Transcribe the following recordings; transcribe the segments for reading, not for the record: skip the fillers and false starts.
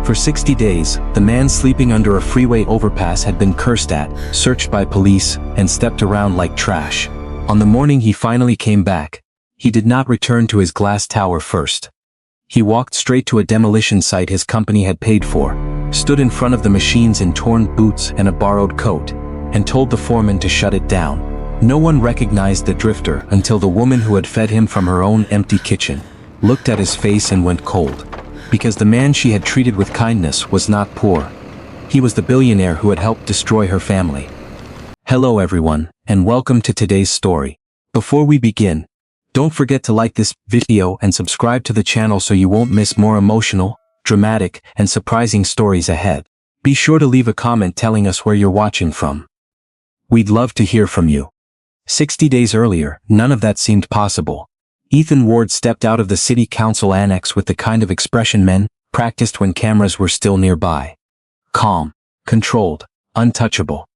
For 60 days, the man sleeping under a freeway overpass had been cursed at, searched by police, and stepped around like trash. On the morning he finally came back, he did not return to his glass tower first. He walked straight to a demolition site his company had paid for, stood in front of the machines in torn boots and a borrowed coat, and told the foreman to shut it down. No one recognized the drifter until the woman who had fed him from her own empty kitchen looked at his face and went cold. Because the man she had treated with kindness was not poor. He was the billionaire who had helped destroy her family. Hello everyone, and welcome to today's story. Before we begin, don't forget to like this video and subscribe to the channel so you won't miss more emotional, dramatic, and surprising stories ahead. Be sure to leave a comment telling us where you're watching from. We'd love to hear from you. 60 days earlier, none of that seemed possible. Ethan Ward stepped out of the city council annex with the kind of expression men practiced when cameras were still nearby. Calm, controlled, untouchable.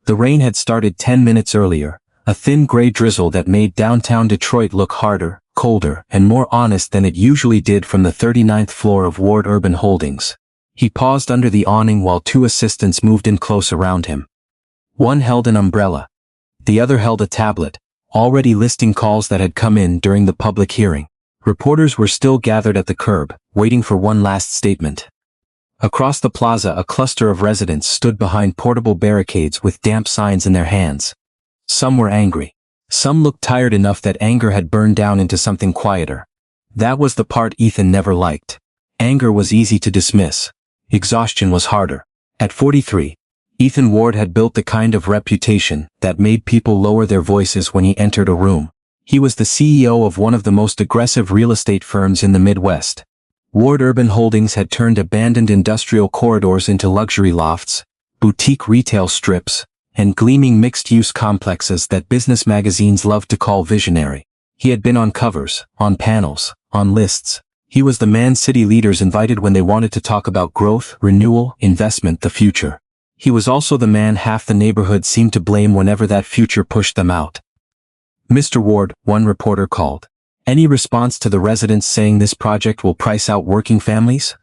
The rain had started 10 minutes earlier, a thin gray drizzle that made downtown Detroit look harder, colder, and more honest than it usually did from the 39th floor of Ward Urban Holdings. He paused under the awning while two assistants moved in close around him. One held an umbrella. The other held a tablet, already listing calls that had come in during the public hearing. Reporters were still gathered at the curb, waiting for one last statement. Across the plaza, a cluster of residents stood behind portable barricades with damp signs in their hands. Some were angry. Some looked tired enough that anger had burned down into something quieter. That was the part Ethan never liked. Anger was easy to dismiss. Exhaustion was harder. At 43, Ethan Ward had built the kind of reputation that made people lower their voices when he entered a room. He was the CEO of one of the most aggressive real estate firms in the Midwest. Ward Urban Holdings had turned abandoned industrial corridors into luxury lofts, boutique retail strips, and gleaming mixed-use complexes that business magazines loved to call visionary. He had been on covers, on panels, on lists. He was the man city leaders invited when they wanted to talk about growth, renewal, investment, the future. He was also the man half the neighborhood seemed to blame whenever that future pushed them out. Mr. Ward, one reporter called. Any response to the residents saying this project will price out working families?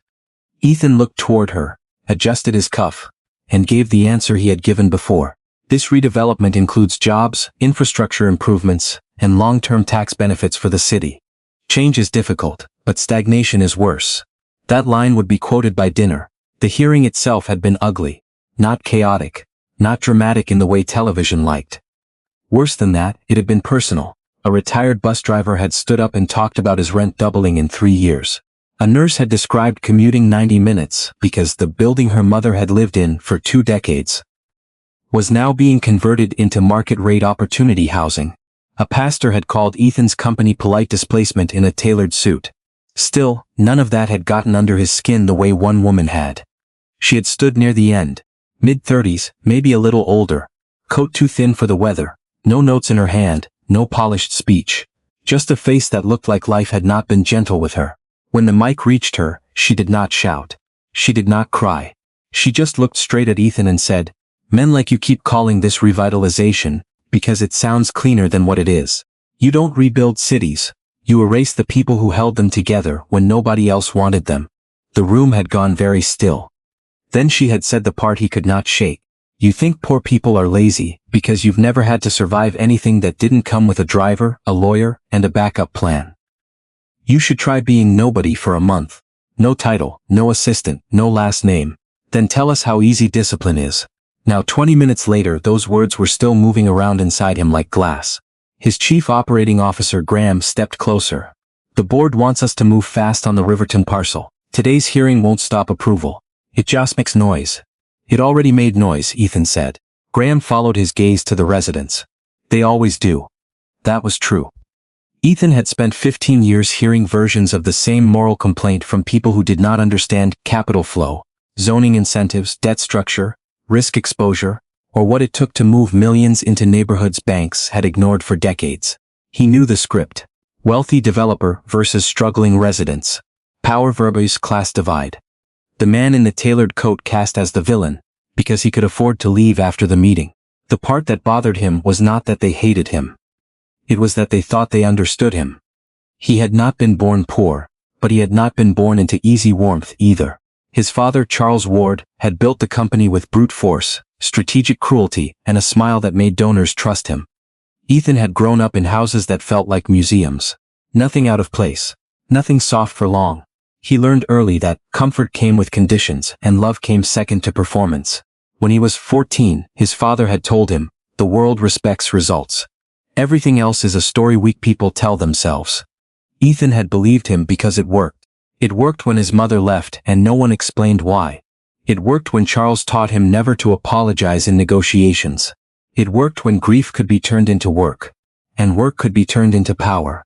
Ethan looked toward her, adjusted his cuff, and gave the answer he had given before. This redevelopment includes jobs, infrastructure improvements, and long-term tax benefits for the city. Change is difficult, but stagnation is worse. That line would be quoted by dinner. The hearing itself had been ugly. Not chaotic, not dramatic in the way television liked. Worse than that, it had been personal. A retired bus driver had stood up and talked about his rent doubling in 3 years. A nurse had described commuting 90 minutes because the building her mother had lived in for 2 decades was now being converted into market-rate opportunity housing. A pastor had called Ethan's company polite displacement in a tailored suit. Still, none of that had gotten under his skin the way one woman had. She had stood near the end. Mid-30s, maybe a little older. Coat too thin for the weather. No notes in her hand, no polished speech. Just a face that looked like life had not been gentle with her. When the mic reached her, she did not shout. She did not cry. She just looked straight at Ethan and said, "Men like you keep calling this revitalization, because it sounds cleaner than what it is. You don't rebuild cities. You erase the people who held them together when nobody else wanted them." The room had gone very still. Then she had said the part he could not shake. "You think poor people are lazy because you've never had to survive anything that didn't come with a driver, a lawyer, and a backup plan. You should try being nobody for a month. No title, no assistant, no last name. Then tell us how easy discipline is." Now 20 minutes later those words were still moving around inside him like glass. His chief operating officer Graham stepped closer. "The board wants us to move fast on the Riverton parcel. Today's hearing won't stop approval. It just makes noise." "It already made noise," Ethan said. Graham followed his gaze to the residents. "They always do." That was true. Ethan had spent 15 years hearing versions of the same moral complaint from people who did not understand capital flow, zoning incentives, debt structure, risk exposure, or what it took to move millions into neighborhoods banks had ignored for decades. He knew the script. Wealthy developer versus struggling residents. Power versus class divide. The man in the tailored coat cast as the villain, because he could afford to leave after the meeting. The part that bothered him was not that they hated him. It was that they thought they understood him. He had not been born poor, but he had not been born into easy warmth either. His father, Charles Ward, had built the company with brute force, strategic cruelty, and a smile that made donors trust him. Ethan had grown up in houses that felt like museums. Nothing out of place. Nothing soft for long. He learned early that comfort came with conditions and love came second to performance. When he was 14, his father had told him, "The world respects results. Everything else is a story weak people tell themselves." Ethan had believed him because it worked. It worked when his mother left and no one explained why. It worked when Charles taught him never to apologize in negotiations. It worked when grief could be turned into work. And work could be turned into power.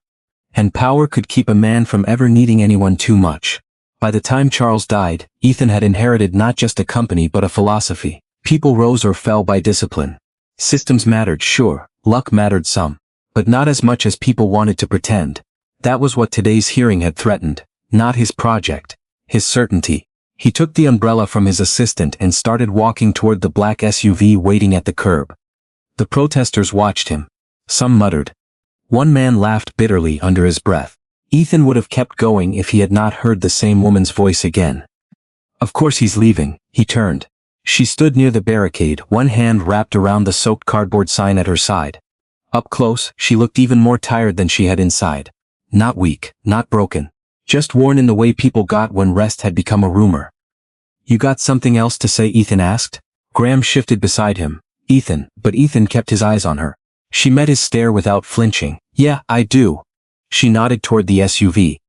And power could keep a man from ever needing anyone too much. By the time Charles died, Ethan had inherited not just a company but a philosophy. People rose or fell by discipline. Systems mattered, sure, luck mattered some. But not as much as people wanted to pretend. That was what today's hearing had threatened. Not his project. His certainty. He took the umbrella from his assistant and started walking toward the black SUV waiting at the curb. The protesters watched him. Some muttered. One man laughed bitterly under his breath. Ethan would have kept going if he had not heard the same woman's voice again. "Of course he's leaving," he turned. She stood near the barricade, one hand wrapped around the soaked cardboard sign at her side. Up close, she looked even more tired than she had inside. Not weak, not broken. Just worn in the way people got when rest had become a rumor. "You got something else to say?" Ethan asked. Graham shifted beside him. But Ethan kept his eyes on her. She met his stare without flinching. "Yeah, I do." She nodded toward the SUV.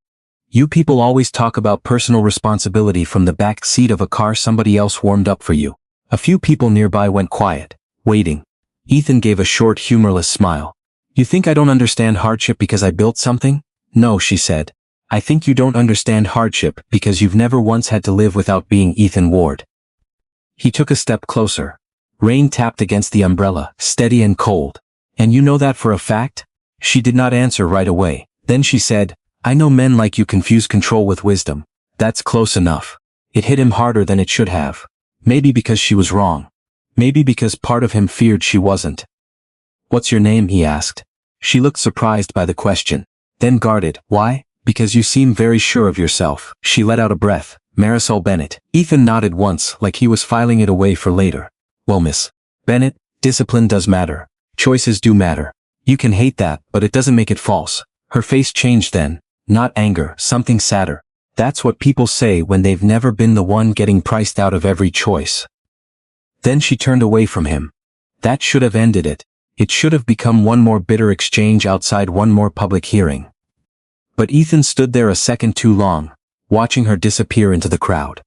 "You people always talk about personal responsibility from the back seat of a car somebody else warmed up for you." A few people nearby went quiet, waiting. Ethan gave a short, humorless smile. "You think I don't understand hardship because I built something?" "No," she said. "I think you don't understand hardship because you've never once had to live without being Ethan Ward." He took a step closer. Rain tapped against the umbrella, steady and cold. "And you know that for a fact?" She did not answer right away. Then she said, "I know men like you confuse control with wisdom." That's close enough. It hit him harder than it should have. Maybe because she was wrong. Maybe because part of him feared she wasn't. "What's your name?" he asked. She looked surprised by the question. Then guarded. "Why?" "Because you seem very sure of yourself." She let out a breath. "Marisol Bennett." Ethan nodded once, like he was filing it away for later. "Well, Miss Bennett, discipline does matter. Choices do matter. You can hate that, but it doesn't make it false." Her face changed then. Not anger, something sadder. That's what people say when they've never been the one getting priced out of every choice. Then she turned away from him. That should have ended it. It should have become one more bitter exchange outside one more public hearing. But Ethan stood there a second too long, watching her disappear into the crowd.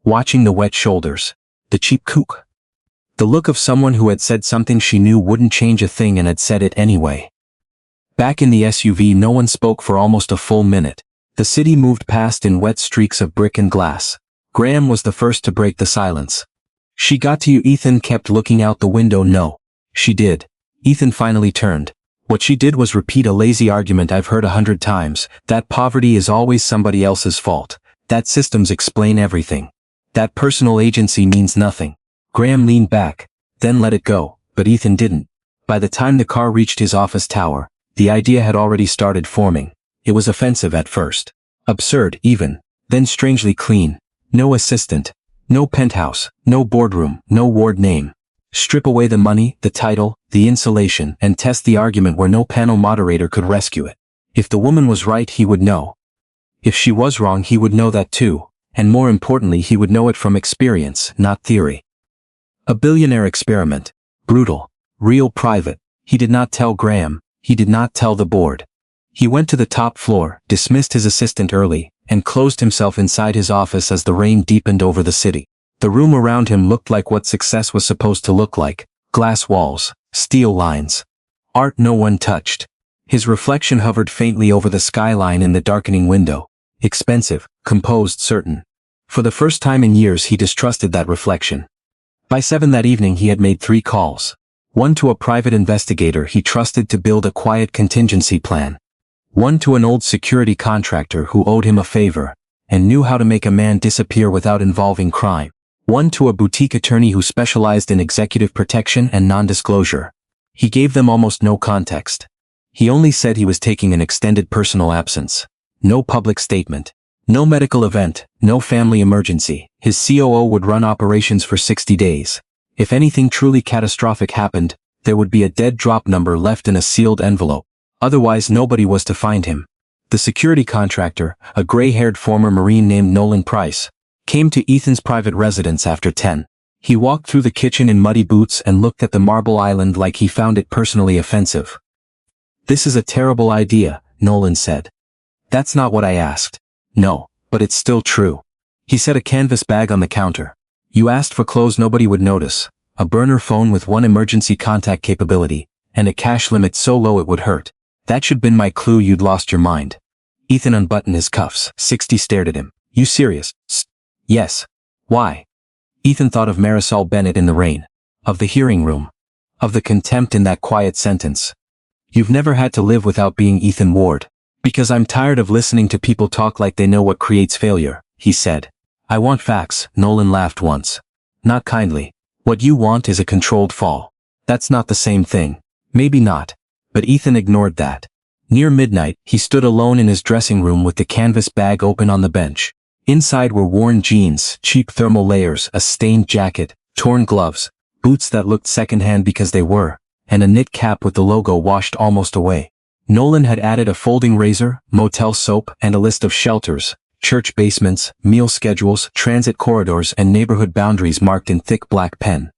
Watching the wet shoulders. The cheap kook. The look of someone who had said something she knew wouldn't change a thing and had said it anyway. Back in the SUV, no one spoke for almost a full minute. The city moved past in wet streaks of brick and glass. Graham was the first to break the silence. "She got to you?" Ethan kept looking out the window. "No. She did." Ethan finally turned. "What she did was repeat a lazy argument I've heard 100 times, that poverty is always somebody else's fault, that systems explain everything, that personal agency means nothing." Graham leaned back, then let it go, but Ethan didn't. By the time the car reached his office tower, the idea had already started forming. It was offensive at first. Absurd, even. Then strangely clean. No assistant. No penthouse. No boardroom. No ward name. Strip away the money, the title, the insulation, and test the argument where no panel moderator could rescue it. If the woman was right, he would know. If she was wrong, he would know that too. And more importantly, he would know it from experience, not theory. A billionaire experiment. Brutal. Real, private. He did not tell Graham. He did not tell the board. He went to the top floor, dismissed his assistant early, and closed himself inside his office as the rain deepened over the city. The room around him looked like what success was supposed to look like. Glass walls, steel lines. Art no one touched. His reflection hovered faintly over the skyline in the darkening window. Expensive, composed, certain. For the first time in years he distrusted that reflection. By 7 that evening he had made 3 calls. One to a private investigator he trusted to build a quiet contingency plan. One to an old security contractor who owed him a favor, and knew how to make a man disappear without involving crime. One to a boutique attorney who specialized in executive protection and non-disclosure. He gave them almost no context. He only said he was taking an extended personal absence. No public statement. No medical event, no family emergency. His COO would run operations for 60 days. If anything truly catastrophic happened, there would be a dead drop number left in a sealed envelope. Otherwise nobody was to find him. The security contractor, a gray-haired former Marine named Nolan Price, came to Ethan's private residence after 10. He walked through the kitchen in muddy boots and looked at the marble island like he found it personally offensive. "This is a terrible idea," Nolan said. "That's not what I asked." "No, but it's still true." He set a canvas bag on the counter. "You asked for clothes nobody would notice, a burner phone with one emergency contact capability, and a cash limit so low it would hurt. That should been my clue you'd lost your mind." Ethan unbuttoned his cuffs. 60 stared at him. "You serious?" "Yes." "Why?" Ethan thought of Marisol Bennett in the rain. Of the hearing room. Of the contempt in that quiet sentence. "You've never had to live without being Ethan Ward." "Because I'm tired of listening to people talk like they know what creates failure," he said. "I want facts," Nolan laughed once. "Not kindly. What you want is a controlled fall." "That's not the same thing." "Maybe not." But Ethan ignored that. Near midnight, he stood alone in his dressing room with the canvas bag open on the bench. Inside were worn jeans, cheap thermal layers, a stained jacket, torn gloves, boots that looked secondhand because they were, and a knit cap with the logo washed almost away. Nolan had added a folding razor, motel soap, and a list of shelters, church basements, meal schedules, transit corridors, and neighborhood boundaries marked in thick black pen.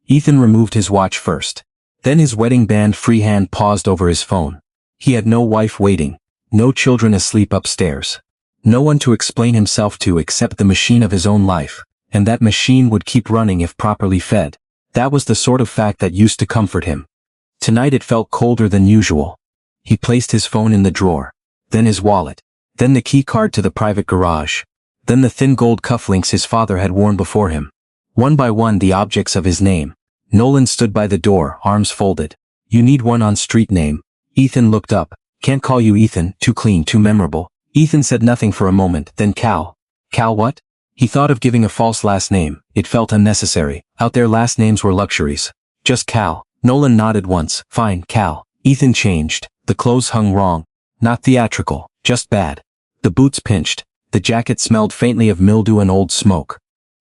Ethan removed his watch first. Then his wedding band freehand paused over his phone. He had no wife waiting, no children asleep upstairs. No one to explain himself to except the machine of his own life, and that machine would keep running if properly fed. That was the sort of fact that used to comfort him. Tonight it felt colder than usual. He placed his phone in the drawer, then his wallet, then the key card to the private garage, then the thin gold cufflinks his father had worn before him. One by one the objects of his name. Nolan stood by the door, arms folded. "You need one on-street name." Ethan looked up. "Can't call you Ethan, too clean, too memorable." Ethan said nothing for a moment, then Cal. "Cal what?" He thought of giving a false last name. It felt unnecessary. Out there last names were luxuries. "Just Cal." Nolan nodded once. "Fine, Cal." Ethan changed. The clothes hung wrong. Not theatrical, just bad. The boots pinched. The jacket smelled faintly of mildew and old smoke.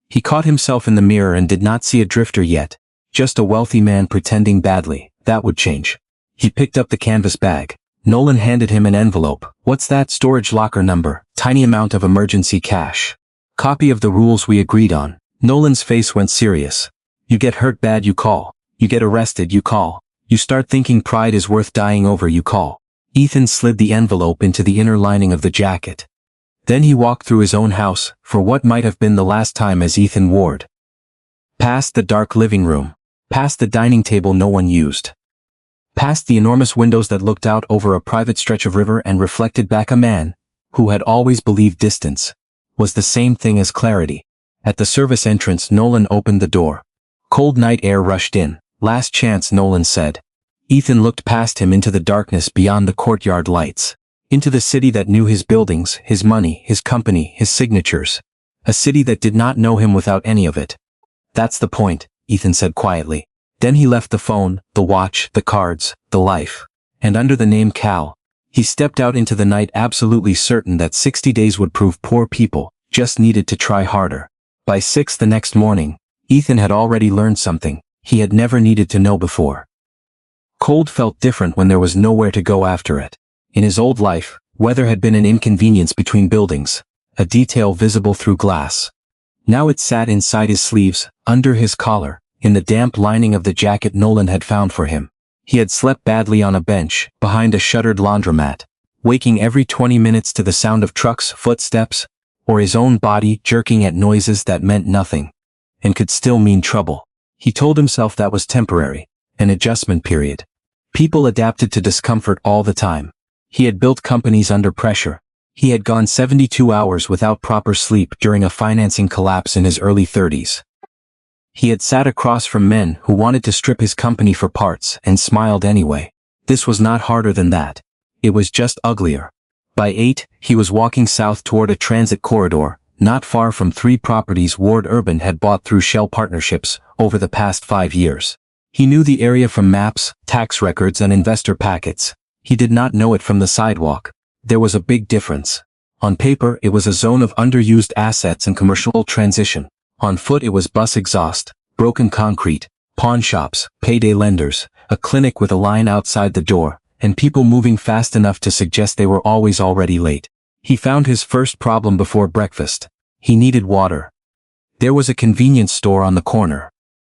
He caught himself in the mirror and did not see a drifter yet. Just a wealthy man pretending badly. That would change. He picked up the canvas bag. Nolan handed him an envelope. "What's that?" "Storage locker number. Tiny amount of emergency cash. Copy of the rules we agreed on." Nolan's face went serious. "You get hurt bad, you call. You get arrested, you call. You start thinking pride is worth dying over, you call." Ethan slid the envelope into the inner lining of the jacket. Then he walked through his own house, for what might have been the last time as Ethan Ward. Past the dark living room. Past the dining table no one used. Past the enormous windows that looked out over a private stretch of river and reflected back a man, who had always believed distance was the same thing as clarity. At the service entrance Nolan opened the door. Cold night air rushed in. "Last chance," Nolan said. Ethan looked past him into the darkness beyond the courtyard lights. Into the city that knew his buildings, his money, his company, his signatures. A city that did not know him without any of it. "That's the point," Ethan said quietly. Then he left the phone, the watch, the cards, the life. And under the name Cal, he stepped out into the night absolutely certain that 60 days would prove poor people just needed to try harder. By 6 the next morning, Ethan had already learned something he had never needed to know before. Cold felt different when there was nowhere to go after it. In his old life, weather had been an inconvenience between buildings, a detail visible through glass. Now it sat inside his sleeves, under his collar, in the damp lining of the jacket Nolan had found for him. He had slept badly on a bench, behind a shuttered laundromat, waking every 20 minutes to the sound of trucks, footsteps, or his own body jerking at noises that meant nothing, and could still mean trouble. He told himself that was temporary, an adjustment period. People adapted to discomfort all the time. He had built companies under pressure. He had gone 72 hours without proper sleep during a financing collapse in his early 30s. He had sat across from men who wanted to strip his company for parts and smiled anyway. This was not harder than that. It was just uglier. By 8, he was walking south toward a transit corridor, not far from 3 properties Ward Urban had bought through shell partnerships over the past 5 years. He knew the area from maps, tax records, and investor packets. He did not know it from the sidewalk. There was a big difference. On paper, it was a zone of underused assets and commercial transition. On foot, it was bus exhaust, broken concrete, pawn shops, payday lenders, a clinic with a line outside the door, and people moving fast enough to suggest they were always already late. He found his first problem before breakfast. He needed water. There was a convenience store on the corner.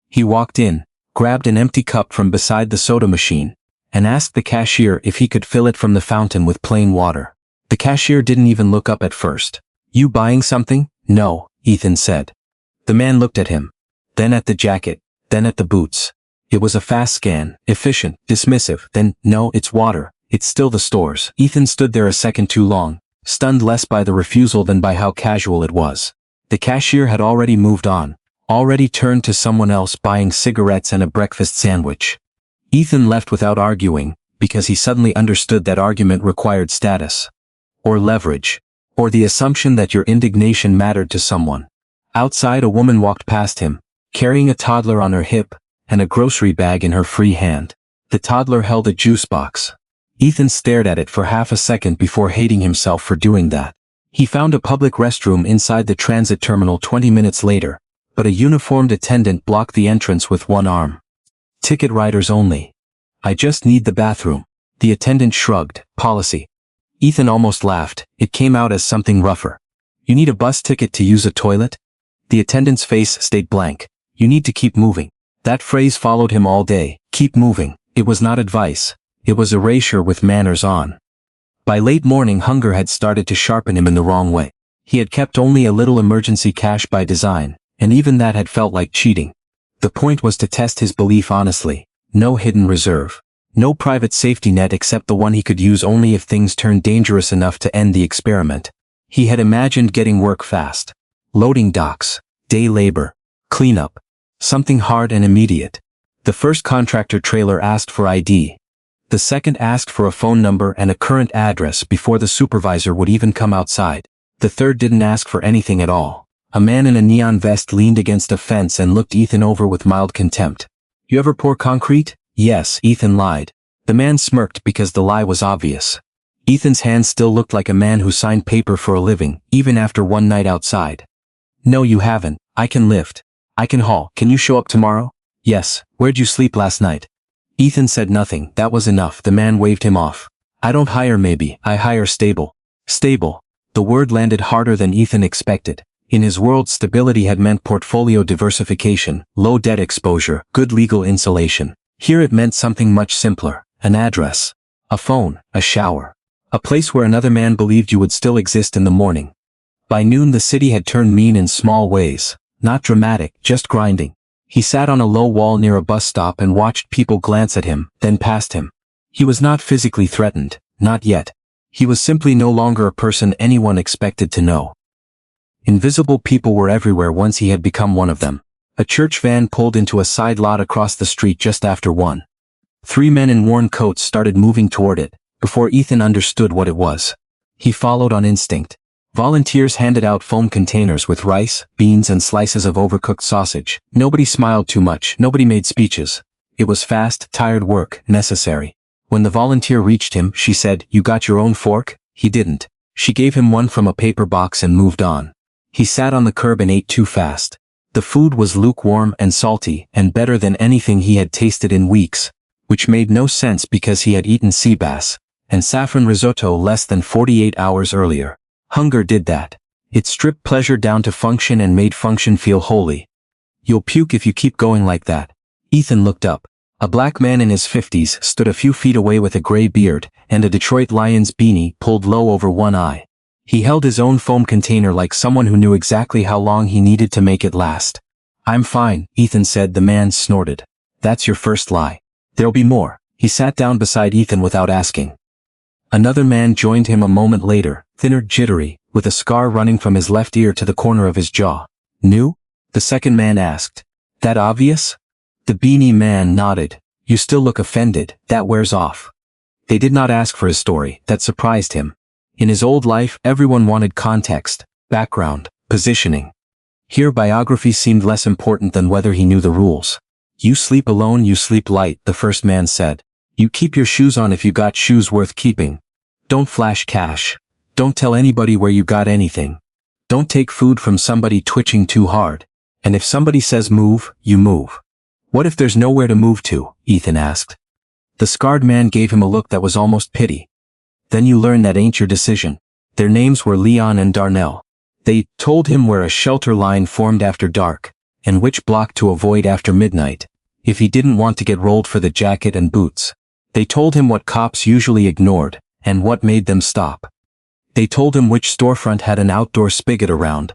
He walked in, grabbed an empty cup from beside the soda machine, and asked the cashier if he could fill it from the fountain with plain water. The cashier didn't even look up at first. "You buying something?" "No," Ethan said. The man looked at him, then at the jacket, then at the boots. It was a fast scan, efficient, dismissive, then, "No, it's water. It's still the store's." Ethan stood there a second too long, stunned less by the refusal than by how casual it was. The cashier had already moved on, already turned to someone else buying cigarettes and a breakfast sandwich. Ethan left without arguing, because he suddenly understood that argument required status. Or leverage. Or the assumption that your indignation mattered to someone. Outside, a woman walked past him, carrying a toddler on her hip, and a grocery bag in her free hand. The toddler held a juice box. Ethan stared at it for half a second before hating himself for doing that. He found a public restroom inside the transit terminal 20 minutes later, but a uniformed attendant blocked the entrance with one arm. "Ticket riders only. I just need the bathroom." The attendant shrugged. "Policy." Ethan almost laughed. It came out as something rougher. "You need a bus ticket to use a toilet?" The attendant's face stayed blank. "You need to keep moving." That phrase followed him all day. Keep moving. It was not advice. It was erasure with manners on. By late morning, hunger had started to sharpen him in the wrong way. He had kept only a little emergency cash by design, and even that had felt like cheating. The point was to test his belief honestly. No hidden reserve. No private safety net except the one he could use only if things turned dangerous enough to end the experiment. He had imagined getting work fast. Loading docks, day labor, cleanup. Something hard and immediate. The first contractor trailer asked for ID. The second asked for a phone number and a current address before the supervisor would even come outside. The third didn't ask for anything at all. A man in a neon vest leaned against a fence and looked Ethan over with mild contempt. "You ever pour concrete?" "Yes," Ethan lied. The man smirked because the lie was obvious. Ethan's hands still looked like a man who signed paper for a living, even after one night outside. "No, you haven't. I can lift. I can haul. Can you show up tomorrow?" "Yes." "Where'd you sleep last night?" Ethan said nothing. That was enough. The man waved him off. "I don't hire maybe. I hire stable." Stable. The word landed harder than Ethan expected. In his world, stability had meant portfolio diversification, low debt exposure, good legal insulation. Here it meant something much simpler. An address. A phone. A shower. A place where another man believed you would still exist in the morning. By noon, the city had turned mean in small ways. Not dramatic, just grinding. He sat on a low wall near a bus stop and watched people glance at him, then past him. He was not physically threatened, not yet. He was simply no longer a person anyone expected to know. Invisible people were everywhere once he had become one of them. A church van pulled into a side lot across the street just after 1. 3 men in worn coats started moving toward it, before Ethan understood what it was. He followed on instinct. Volunteers handed out foam containers with rice, beans and slices of overcooked sausage. Nobody smiled too much, nobody made speeches. It was fast, tired work, necessary. When the volunteer reached him, she said, "You got your own fork?" He didn't. She gave him one from a paper box and moved on. He sat on the curb and ate too fast. The food was lukewarm and salty, and better than anything he had tasted in weeks, which made no sense because he had eaten sea bass and saffron risotto less than 48 hours earlier. Hunger did that. It stripped pleasure down to function and made function feel holy. "You'll puke if you keep going like that." Ethan looked up. A black man in his 50s stood a few feet away with a gray beard and a Detroit Lions beanie pulled low over one eye. He held his own foam container like someone who knew exactly how long he needed to make it last. "I'm fine," Ethan said. The man snorted. "That's your first lie. There'll be more." He sat down beside Ethan without asking. Another man joined him a moment later, thinner, jittery, with a scar running from his left ear to the corner of his jaw. "New?" the second man asked. "That obvious?" The beanie man nodded. "You still look offended. That wears off." They did not ask for his story. That surprised him. In his old life, everyone wanted context, background, positioning. Here, biography seemed less important than whether he knew the rules. "You sleep alone, you sleep light," the first man said. "You keep your shoes on if you got shoes worth keeping. Don't flash cash. Don't tell anybody where you got anything. Don't take food from somebody twitching too hard. And if somebody says move, you move. What if there's nowhere to move to? Ethan asked. The scarred man gave him a look that was almost pity. Then you learn that ain't your decision. Their names were Leon and Darnell. They told him where a shelter line formed after dark, and which block to avoid after midnight, if he didn't want to get rolled for the jacket and boots. They told him what cops usually ignored, and what made them stop. They told him which storefront had an outdoor spigot around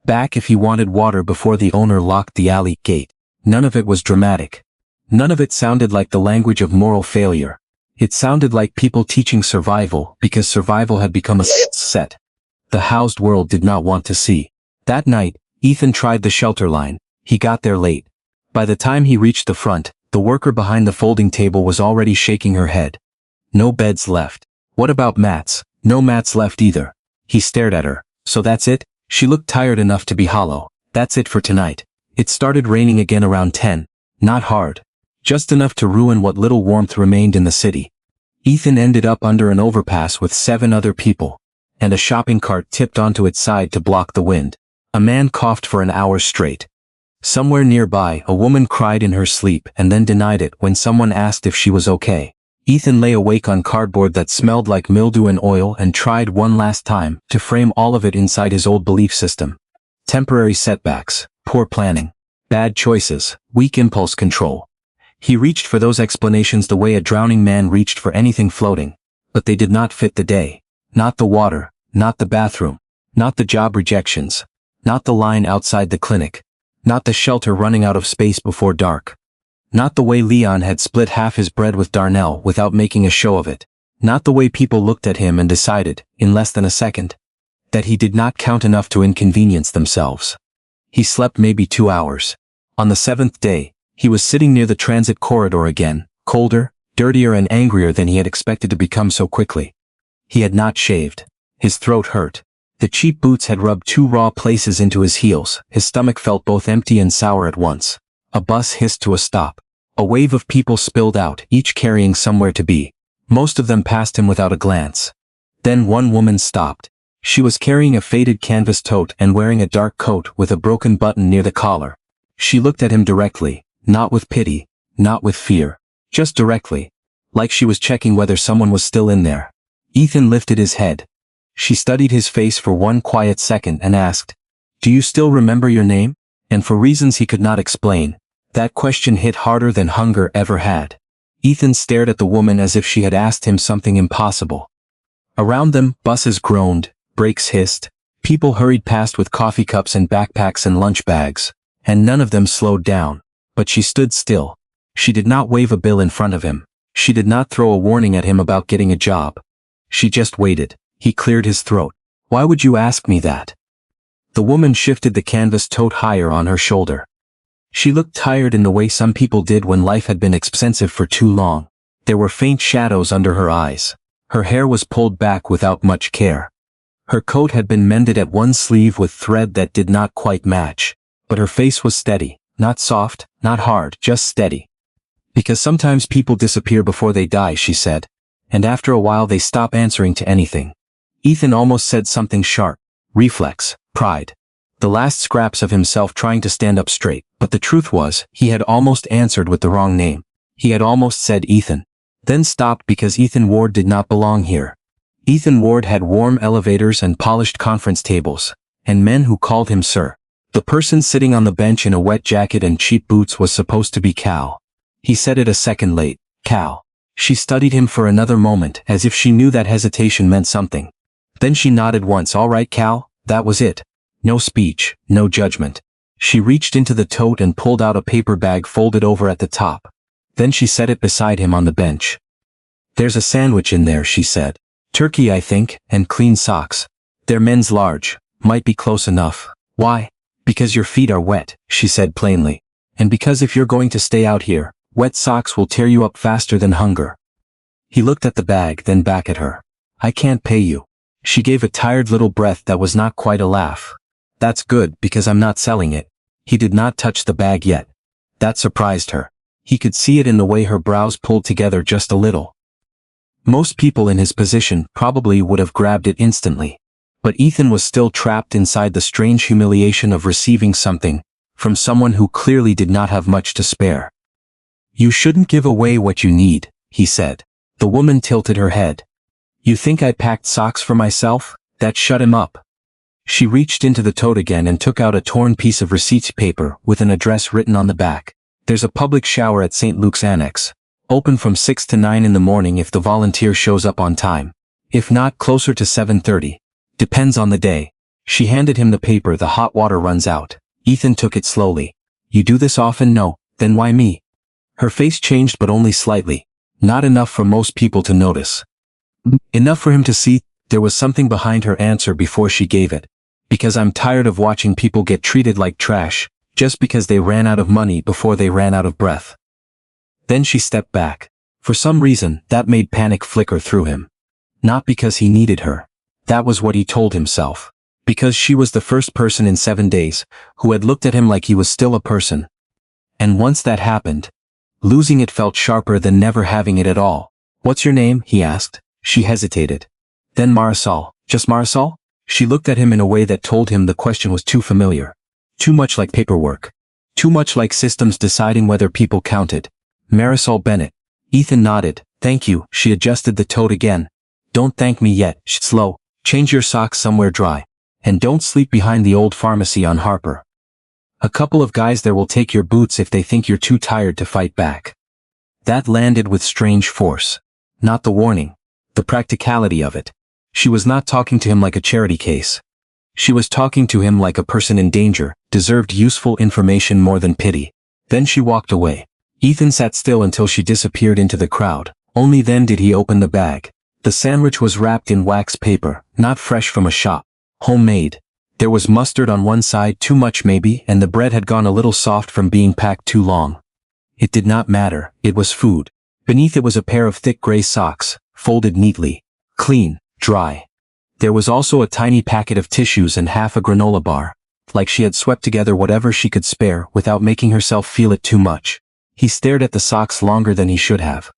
back if he wanted water before the owner locked the alley gate. None of it was dramatic. None of it sounded like the language of moral failure. It sounded like people teaching survival because survival had become a set the housed world did not want to see. That night, Ethan tried the shelter line. He got there late. By the time he reached the front, the worker behind the folding table was already shaking her head. No beds left. What about mats? No mats left either. He stared at her. So that's it? She looked tired enough to be hollow. That's it for tonight. It started raining again around 10. Not hard. Just enough to ruin what little warmth remained in the city. Ethan ended up under an overpass with 7 other people, and a shopping cart tipped onto its side to block the wind. A man coughed for an hour straight. Somewhere nearby, a woman cried in her sleep and then denied it when someone asked if she was okay. Ethan lay awake on cardboard that smelled like mildew and oil and tried one last time to frame all of it inside his old belief system. Temporary setbacks, poor planning, bad choices, weak impulse control. He reached for those explanations the way a drowning man reached for anything floating, but they did not fit the day. Not the water, not the bathroom, not the job rejections, not the line outside the clinic, not the shelter running out of space before dark. Not the way Leon had split half his bread with Darnell without making a show of it. Not the way people looked at him and decided, in less than a second, that he did not count enough to inconvenience themselves. He slept maybe 2 hours. On the 7th day, he was sitting near the transit corridor again, colder, dirtier and angrier than he had expected to become so quickly. He had not shaved. His throat hurt. The cheap boots had rubbed 2 raw places into his heels. His stomach felt both empty and sour at once. A bus hissed to a stop. A wave of people spilled out, each carrying somewhere to be. Most of them passed him without a glance. Then one woman stopped. She was carrying a faded canvas tote and wearing a dark coat with a broken button near the collar. She looked at him directly, not with pity, not with fear, just directly, like she was checking whether someone was still in there. Ethan lifted his head. She studied his face for one quiet second and asked, "Do you still remember your name?" And for reasons he could not explain, that question hit harder than hunger ever had. Ethan stared at the woman as if she had asked him something impossible. Around them, buses groaned, brakes hissed, people hurried past with coffee cups and backpacks and lunch bags, and none of them slowed down. But she stood still. She did not wave a bill in front of him. She did not throw a warning at him about getting a job. She just waited. He cleared his throat. "Why would you ask me that?" The woman shifted the canvas tote higher on her shoulder. She looked tired in the way some people did when life had been expensive for too long. There were faint shadows under her eyes. Her hair was pulled back without much care. Her coat had been mended at one sleeve with thread that did not quite match. But her face was steady, not soft, not hard, just steady. "Because sometimes people disappear before they die," she said. "And after a while they stop answering to anything." Ethan almost said something sharp. Reflex, pride. The last scraps of himself trying to stand up straight. But the truth was, he had almost answered with the wrong name. He had almost said Ethan. Then stopped because Ethan Ward did not belong here. Ethan Ward had warm elevators and polished conference tables, and men who called him sir. The person sitting on the bench in a wet jacket and cheap boots was supposed to be Cal. He said it a second late. Cal. She studied him for another moment as if she knew that hesitation meant something. Then she nodded once. "All right, Cal." That was it. No speech, no judgment. She reached into the tote and pulled out a paper bag folded over at the top. Then she set it beside him on the bench. "There's a sandwich in there," she said. "Turkey, I think, and clean socks. They're men's large. Might be close enough." "Why?" "Because your feet are wet," she said plainly. "And because if you're going to stay out here, wet socks will tear you up faster than hunger." He looked at the bag, then back at her. "I can't pay you." She gave a tired little breath that was not quite a laugh. "That's good, because I'm not selling it." He did not touch the bag yet. That surprised her. He could see it in the way her brows pulled together just a little. Most people in his position probably would have grabbed it instantly. But Ethan was still trapped inside the strange humiliation of receiving something from someone who clearly did not have much to spare. "You shouldn't give away what you need," he said. The woman tilted her head. "You think I packed socks for myself?" That shut him up. She reached into the tote again and took out a torn piece of receipt paper with an address written on the back. "There's a public shower at St. Luke's Annex. Open from 6 to 9 in the morning if the volunteer shows up on time. If not, closer to 7:30. Depends on the day." She handed him the paper. "The hot water runs out." Ethan took it slowly. "You do this often?" "No." "Then why me?" Her face changed, but only slightly. Not enough for most people to notice. Enough for him to see there was something behind her answer before she gave it. "Because I'm tired of watching people get treated like trash, just because they ran out of money before they ran out of breath." Then she stepped back. For some reason, that made panic flicker through him. Not because he needed her. That was what he told himself. Because she was the first person in 7 days who had looked at him like he was still a person. And once that happened, losing it felt sharper than never having it at all. "What's your name?" he asked. She hesitated. "Then Marisol." "Just Marisol?" She looked at him in a way that told him the question was too familiar. Too much like paperwork. Too much like systems deciding whether people counted. "Marisol Bennett." Ethan nodded. "Thank you." She adjusted the tote again. "Don't thank me yet." Slow. "Change your socks somewhere dry. And don't sleep behind the old pharmacy on Harper. A couple of guys there will take your boots if they think you're too tired to fight back." That landed with strange force. Not the warning. The practicality of it. She was not talking to him like a charity case. She was talking to him like a person in danger, deserved useful information more than pity. Then she walked away. Ethan sat still until she disappeared into the crowd. Only then did he open the bag. The sandwich was wrapped in wax paper, not fresh from a shop. Homemade. There was mustard on one side, too much maybe, and the bread had gone a little soft from being packed too long. It did not matter, it was food. Beneath it was a pair of thick gray socks, folded neatly. Clean, dry. There was also a tiny packet of tissues and half a granola bar, like she had swept together whatever she could spare without making herself feel it too much. He stared at the socks longer than he should have.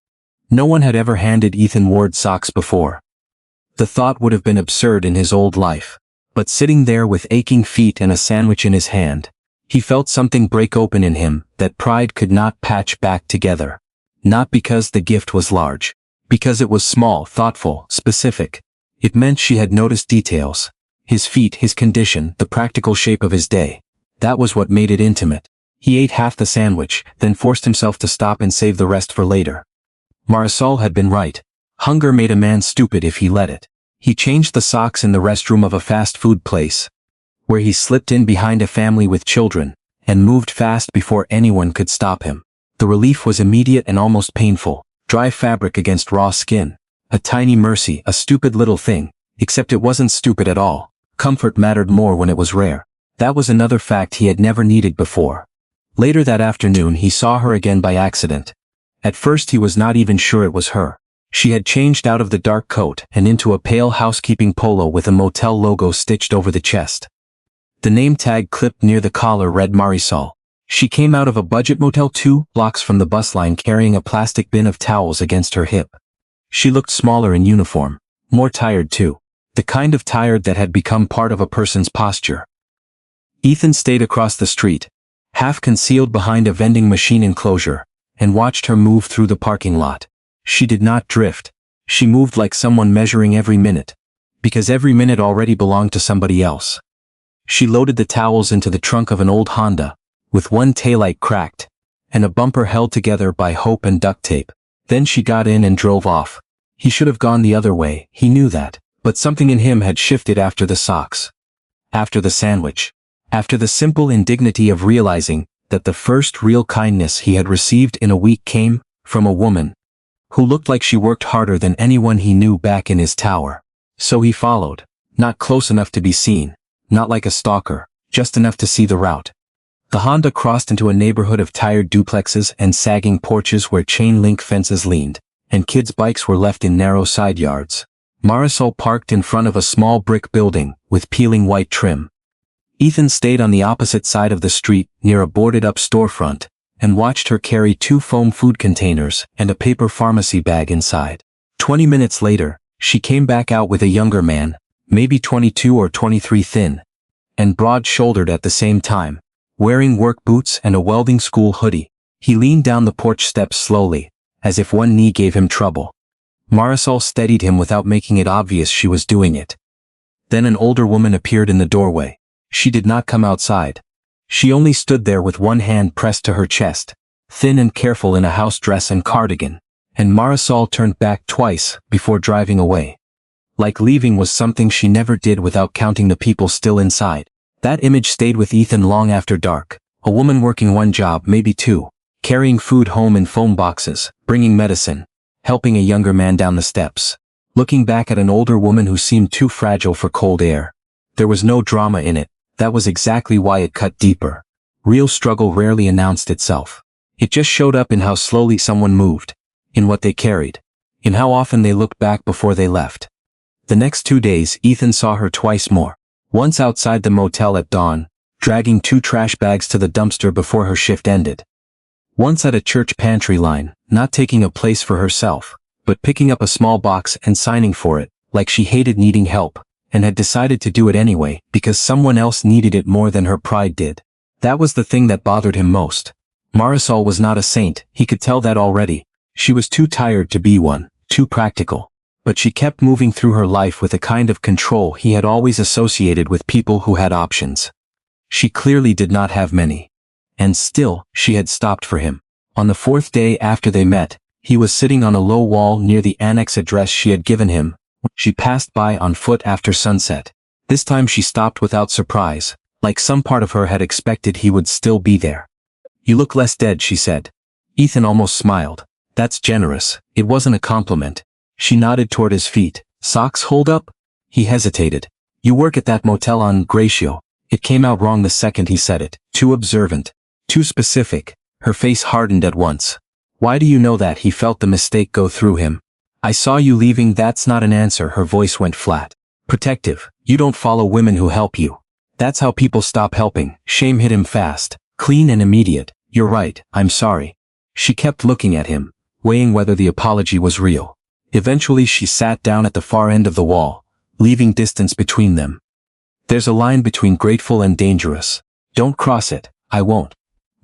No one had ever handed Ethan Ward socks before. The thought would have been absurd in his old life. But sitting there with aching feet and a sandwich in his hand, he felt something break open in him that pride could not patch back together. Not because the gift was large. Because it was small, thoughtful, specific. It meant she had noticed details. His feet, his condition, the practical shape of his day. That was what made it intimate. He ate half the sandwich, then forced himself to stop and save the rest for later. Marisol had been right. Hunger made a man stupid if he let it. He changed the socks in the restroom of a fast food place, where he slipped in behind a family with children, and moved fast before anyone could stop him. The relief was immediate and almost painful. Dry fabric against raw skin. A tiny mercy, a stupid little thing, except it wasn't stupid at all. Comfort mattered more when it was rare. That was another fact he had never needed before. Later that afternoon he saw her again by accident. At first he was not even sure it was her. She had changed out of the dark coat and into a pale housekeeping polo with a motel logo stitched over the chest. The name tag clipped near the collar read Marisol. She came out of a budget motel 2 blocks from the bus line carrying a plastic bin of towels against her hip. She looked smaller in uniform, more tired too. The kind of tired that had become part of a person's posture. Ethan stayed across the street, half concealed behind a vending machine enclosure, and watched her move through the parking lot. She did not drift. She moved like someone measuring every minute, because every minute already belonged to somebody else. She loaded the towels into the trunk of an old Honda, with one taillight cracked, and a bumper held together by hope and duct tape. Then she got in and drove off. He should have gone the other way, he knew that, but something in him had shifted after the socks. After the sandwich. After the simple indignity of realizing that the first real kindness he had received in a week came from a woman who looked like she worked harder than anyone he knew back in his tower. So he followed, not close enough to be seen, not like a stalker, just enough to see the route. The Honda crossed into a neighborhood of tired duplexes and sagging porches where chain-link fences leaned, and kids' bikes were left in narrow side yards. Marisol parked in front of a small brick building with peeling white trim. Ethan stayed on the opposite side of the street near a boarded-up storefront and watched her carry 2 foam food containers and a paper pharmacy bag inside. 20 minutes later, she came back out with a younger man, maybe 22 or 23, thin and broad-shouldered at the same time, wearing work boots and a welding school hoodie. He leaned down the porch steps slowly, as if one knee gave him trouble. Marisol steadied him without making it obvious she was doing it. Then an older woman appeared in the doorway. She did not come outside. She only stood there with one hand pressed to her chest, thin and careful in a house dress and cardigan, and Marisol turned back twice before driving away. Like leaving was something she never did without counting the people still inside. That image stayed with Ethan long after dark. A woman working one job, maybe two, carrying food home in foam boxes, bringing medicine, helping a younger man down the steps, looking back at an older woman who seemed too fragile for cold air. There was no drama in it. That was exactly why it cut deeper. Real struggle rarely announced itself. It just showed up in how slowly someone moved, in what they carried, in how often they looked back before they left. The next 2 days, Ethan saw her twice more. Once outside the motel at dawn, dragging 2 trash bags to the dumpster before her shift ended. Once at a church pantry line, not taking a place for herself, but picking up a small box and signing for it, like she hated needing help, and had decided to do it anyway because someone else needed it more than her pride did. That was the thing that bothered him most. Marisol was not a saint, he could tell that already. She was too tired to be one, too practical. But she kept moving through her life with a kind of control he had always associated with people who had options. She clearly did not have many. And still, she had stopped for him. On the 4th day after they met, he was sitting on a low wall near the annex address she had given him. She passed by on foot after sunset. This time she stopped without surprise, like some part of her had expected he would still be there. "You look less dead," she said. Ethan almost smiled. "That's generous." It wasn't a compliment. She nodded toward his feet. "Socks hold up?" He hesitated. "You work at that motel on Gratio." It came out wrong the second he said it. Too observant. Too specific. Her face hardened at once. "Why do you know that?" He felt the mistake go through him. "I saw you leaving." "That's not an answer." Her voice went flat. "Protective. You don't follow women who help you. That's how people stop helping." Shame hit him fast. Clean and immediate. "You're right. I'm sorry." She kept looking at him, weighing whether the apology was real. Eventually she sat down at the far end of the wall, leaving distance between them. "There's a line between grateful and dangerous. Don't cross it." "I won't."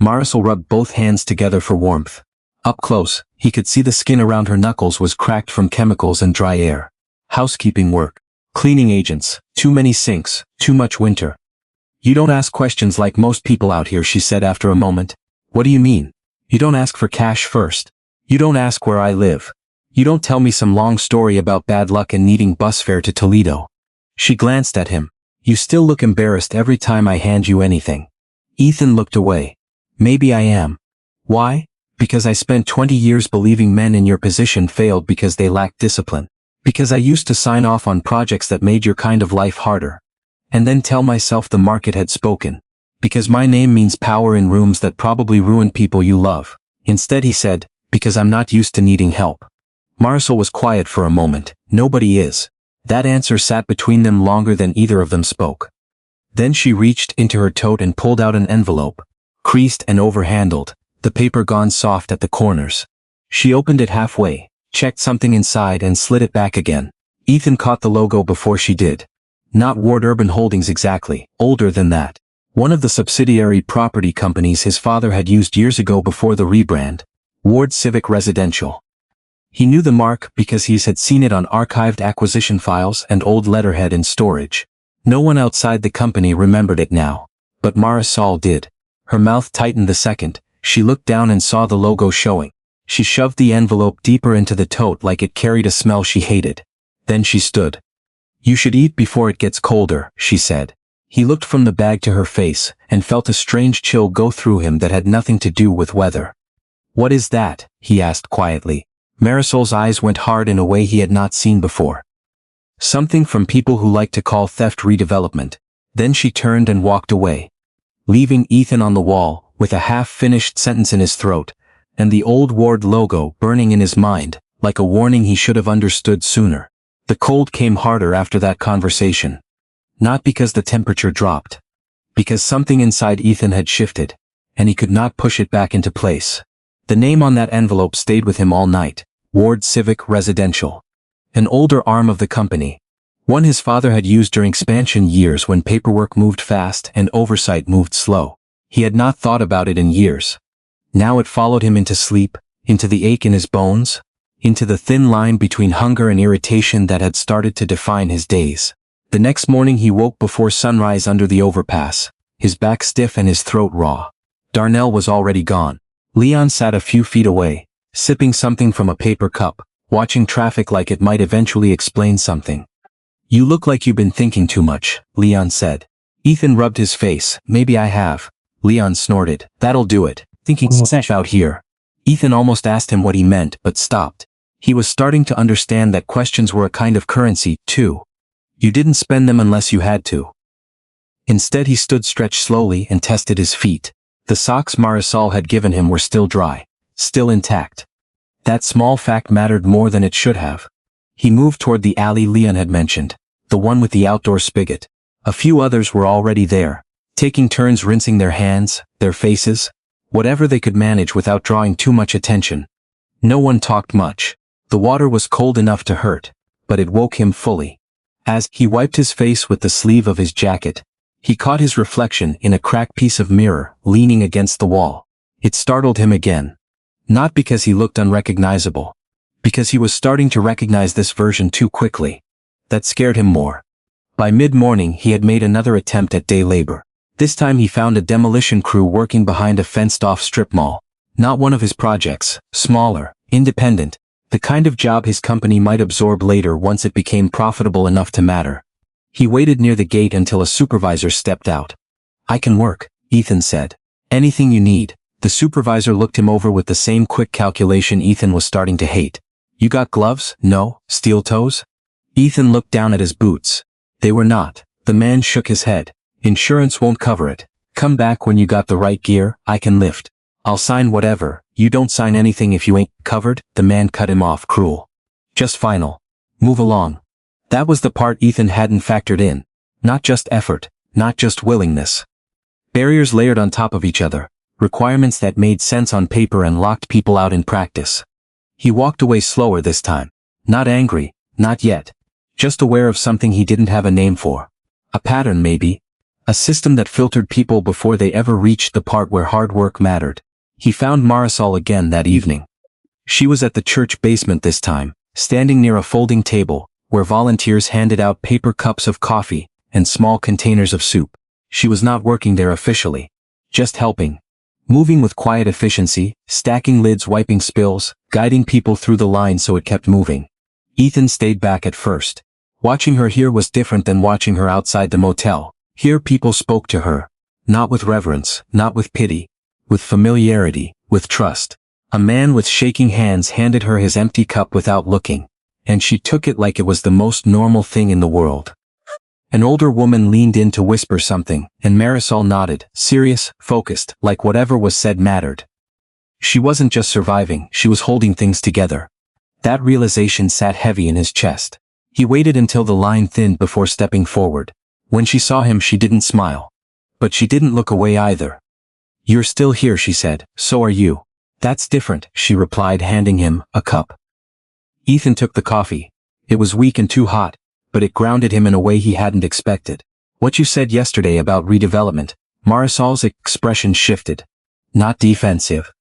Marisol rubbed both hands together for warmth. Up close, he could see the skin around her knuckles was cracked from chemicals and dry air. Housekeeping work. Cleaning agents. Too many sinks. Too much winter. "You don't ask questions like most people out here," she said after a moment. "What do you mean? You don't ask for cash first. You don't ask where I live. You don't tell me some long story about bad luck and needing bus fare to Toledo." She glanced at him. "You still look embarrassed every time I hand you anything." Ethan looked away. "Maybe I am." "Why?" "Because I spent 20 years believing men in your position failed because they lacked discipline. Because I used to sign off on projects that made your kind of life harder. And then tell myself the market had spoken. Because my name means power in rooms that probably ruin people you love." Instead he said, "Because I'm not used to needing help." Marisol was quiet for a moment. Nobody is. That answer sat between them longer than either of them spoke. Then she reached into her tote and pulled out an envelope, creased and overhandled, the paper gone soft at the corners. She opened it halfway, checked something inside and slid it back again. Ethan caught the logo before she did. Not Ward Urban Holdings exactly, older than that. One of the subsidiary property companies his father had used years ago before the rebrand. Ward Civic Residential. He knew the mark because he had seen it on archived acquisition files and old letterhead in storage. No one outside the company remembered it now. But Marisol did. Her mouth tightened the second she looked down and saw the logo showing. She shoved the envelope deeper into the tote like it carried a smell she hated. Then she stood. "You should eat before it gets colder," she said. He looked from the bag to her face and felt a strange chill go through him that had nothing to do with weather. "What is that?" he asked quietly. Marisol's eyes went hard in a way he had not seen before. "Something from people who like to call theft redevelopment." Then she turned and walked away, leaving Ethan on the wall with a half-finished sentence in his throat and the old Ward logo burning in his mind, like a warning he should have understood sooner. The cold came harder after that conversation. Not because the temperature dropped. Because something inside Ethan had shifted, and he could not push it back into place. The name on that envelope stayed with him all night. Ward Civic Residential. An older arm of the company. One his father had used during expansion years when paperwork moved fast and oversight moved slow. He had not thought about it in years. Now it followed him into sleep, into the ache in his bones, into the thin line between hunger and irritation that had started to define his days. The next morning he woke before sunrise under the overpass, his back stiff and his throat raw. Darnell was already gone. Leon sat a few feet away, sipping something from a paper cup, watching traffic like it might eventually explain something. "You look like you've been thinking too much," Leon said. Ethan rubbed his face. "Maybe I have." Leon snorted. "That'll do it. Thinking sesh out here." Ethan almost asked him what he meant, but stopped. He was starting to understand that questions were a kind of currency, too. You didn't spend them unless you had to. Instead he stood stretched slowly and tested his feet. The socks Marisol had given him were still dry, still intact. That small fact mattered more than it should have. He moved toward the alley Leon had mentioned, the one with the outdoor spigot. A few others were already there, taking turns rinsing their hands, their faces, whatever they could manage without drawing too much attention. No one talked much. The water was cold enough to hurt, but it woke him fully. As he wiped his face with the sleeve of his jacket, he caught his reflection in a cracked piece of mirror leaning against the wall. It startled him again. Not because he looked unrecognizable, because he was starting to recognize this version too quickly. That scared him more. By mid-morning he had made another attempt at day labor. This time he found a demolition crew working behind a fenced-off strip mall. Not one of his projects, smaller, independent, the kind of job his company might absorb later once it became profitable enough to matter. He waited near the gate until a supervisor stepped out. "I can work," Ethan said. "Anything you need." The supervisor looked him over with the same quick calculation Ethan was starting to hate. "You got gloves? No? Steel toes?" Ethan looked down at his boots. They were not. The man shook his head. "Insurance won't cover it. Come back when you got the right gear, I can lift. I'll sign whatever. You don't sign anything if you ain't covered." The man cut him off, cruel. "Just final. Move along." That was the part Ethan hadn't factored in. Not just effort, not just willingness. Barriers layered on top of each other, requirements that made sense on paper and locked people out in practice. He walked away slower this time. Not angry, not yet. Just aware of something he didn't have a name for. A pattern maybe. A system that filtered people before they ever reached the part where hard work mattered. He found Marisol again that evening. She was at the church basement this time, standing near a folding table, where volunteers handed out paper cups of coffee and small containers of soup. She was not working there officially. Just helping. Moving with quiet efficiency, stacking lids, wiping spills, guiding people through the line so it kept moving. Ethan stayed back at first. Watching her here was different than watching her outside the motel. Here people spoke to her. Not with reverence, not with pity. With familiarity, with trust. A man with shaking hands handed her his empty cup without looking. And she took it like it was the most normal thing in the world. An older woman leaned in to whisper something, and Marisol nodded, serious, focused, like whatever was said mattered. She wasn't just surviving, she was holding things together. That realization sat heavy in his chest. He waited until the line thinned before stepping forward. When she saw him she didn't smile. But she didn't look away either. "You're still here," she said. "So are you." "That's different," she replied, handing him a cup. Ethan took the coffee. It was weak and too hot, but it grounded him in a way he hadn't expected. "What you said yesterday about redevelopment." Marisol's expression shifted. "Not defensive."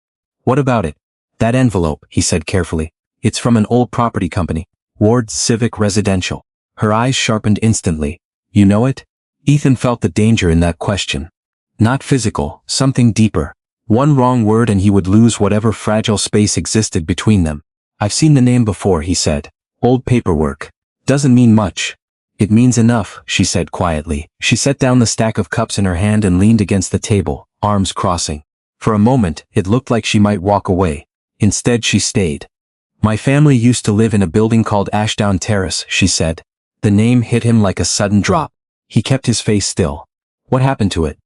"What about it?" "That envelope," he said carefully. "It's from an old property company. Ward Civic Residential." Her eyes sharpened instantly. "You know it?" Ethan felt the danger in that question. Not physical, something deeper. One wrong word and he would lose whatever fragile space existed between them. "I've seen the name before," he said. "Old paperwork. Doesn't mean much." "It means enough," she said quietly. She set down the stack of cups in her hand and leaned against the table, arms crossing. For a moment, it looked like she might walk away. Instead she stayed. "My family used to live in a building called Ashdown Terrace," she said. The name hit him like a sudden drop. He kept his face still. "What happened to it?"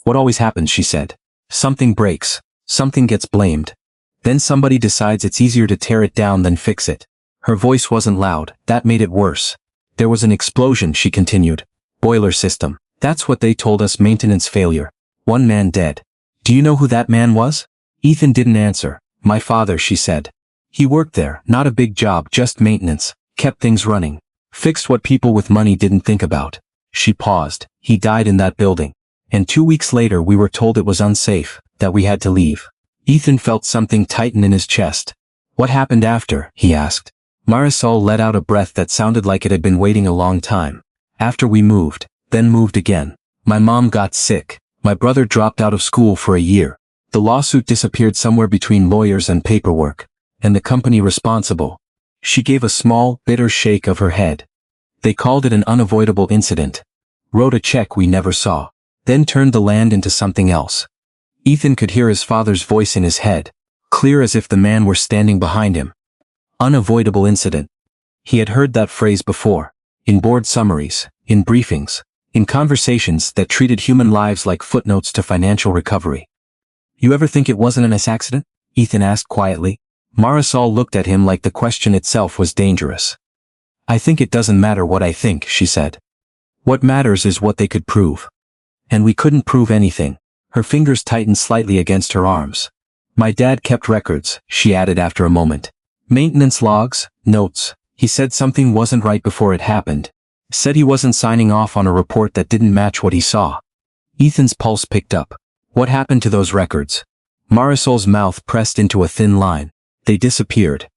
"What always happens," she said. "Something breaks. Something gets blamed. Then somebody decides it's easier to tear it down than fix it." Her voice wasn't loud, that made it worse. "There was an explosion," she continued. "Boiler system. That's what they told us, maintenance failure. One man dead. Do you know who that man was?" Ethan didn't answer. "My father," she said. "He worked there, not a big job, just maintenance. kept things running, fixed what people with money didn't think about. She paused. He died in that building. And 2 weeks later we were told it was unsafe, that we had to leave. Ethan felt something tighten in his chest. What happened after? He asked. Marisol let out a breath that sounded like it had been waiting a long time. After we moved, then moved again. My mom got sick. My brother dropped out of school for a year. The lawsuit disappeared somewhere between lawyers and paperwork. And the company responsible. She gave a small, bitter shake of her head. They called it an unavoidable incident. Wrote a check we never saw. Then turned the land into something else. Ethan could hear his father's voice in his head, clear as if the man were standing behind him. Unavoidable incident. He had heard that phrase before, in board summaries, in briefings, in conversations that treated human lives like footnotes to financial recovery. You ever think it wasn't an accident? Ethan asked quietly. Marisol looked at him like the question itself was dangerous. I think it doesn't matter what I think, she said. What matters is what they could prove. And we couldn't prove anything. Her fingers tightened slightly against her arms. My dad kept records, she added after a moment. Maintenance logs, notes. He said something wasn't right before it happened. Said he wasn't signing off on a report that didn't match what he saw. Ethan's pulse picked up. What happened to those records? Marisol's mouth pressed into a thin line. They disappeared.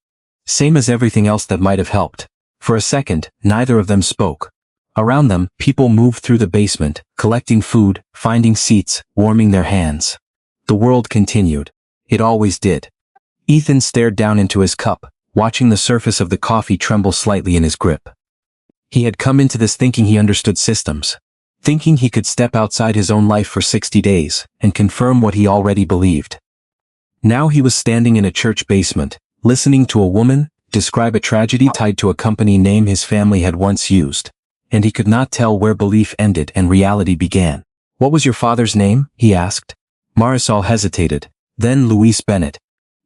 Same as everything else that might have helped. For a second, neither of them spoke. Around them, people moved through the basement, collecting food, finding seats, warming their hands. The world continued. It always did. Ethan stared down into his cup, watching the surface of the coffee tremble slightly in his grip. He had come into this thinking he understood systems. Thinking he could step outside his own life for 60 days, and confirm what he already believed. Now he was standing in a church basement, listening to a woman describe a tragedy tied to a company name his family had once used. And he could not tell where belief ended and reality began. What was your father's name? He asked. Marisol hesitated. Then Luis Bennett.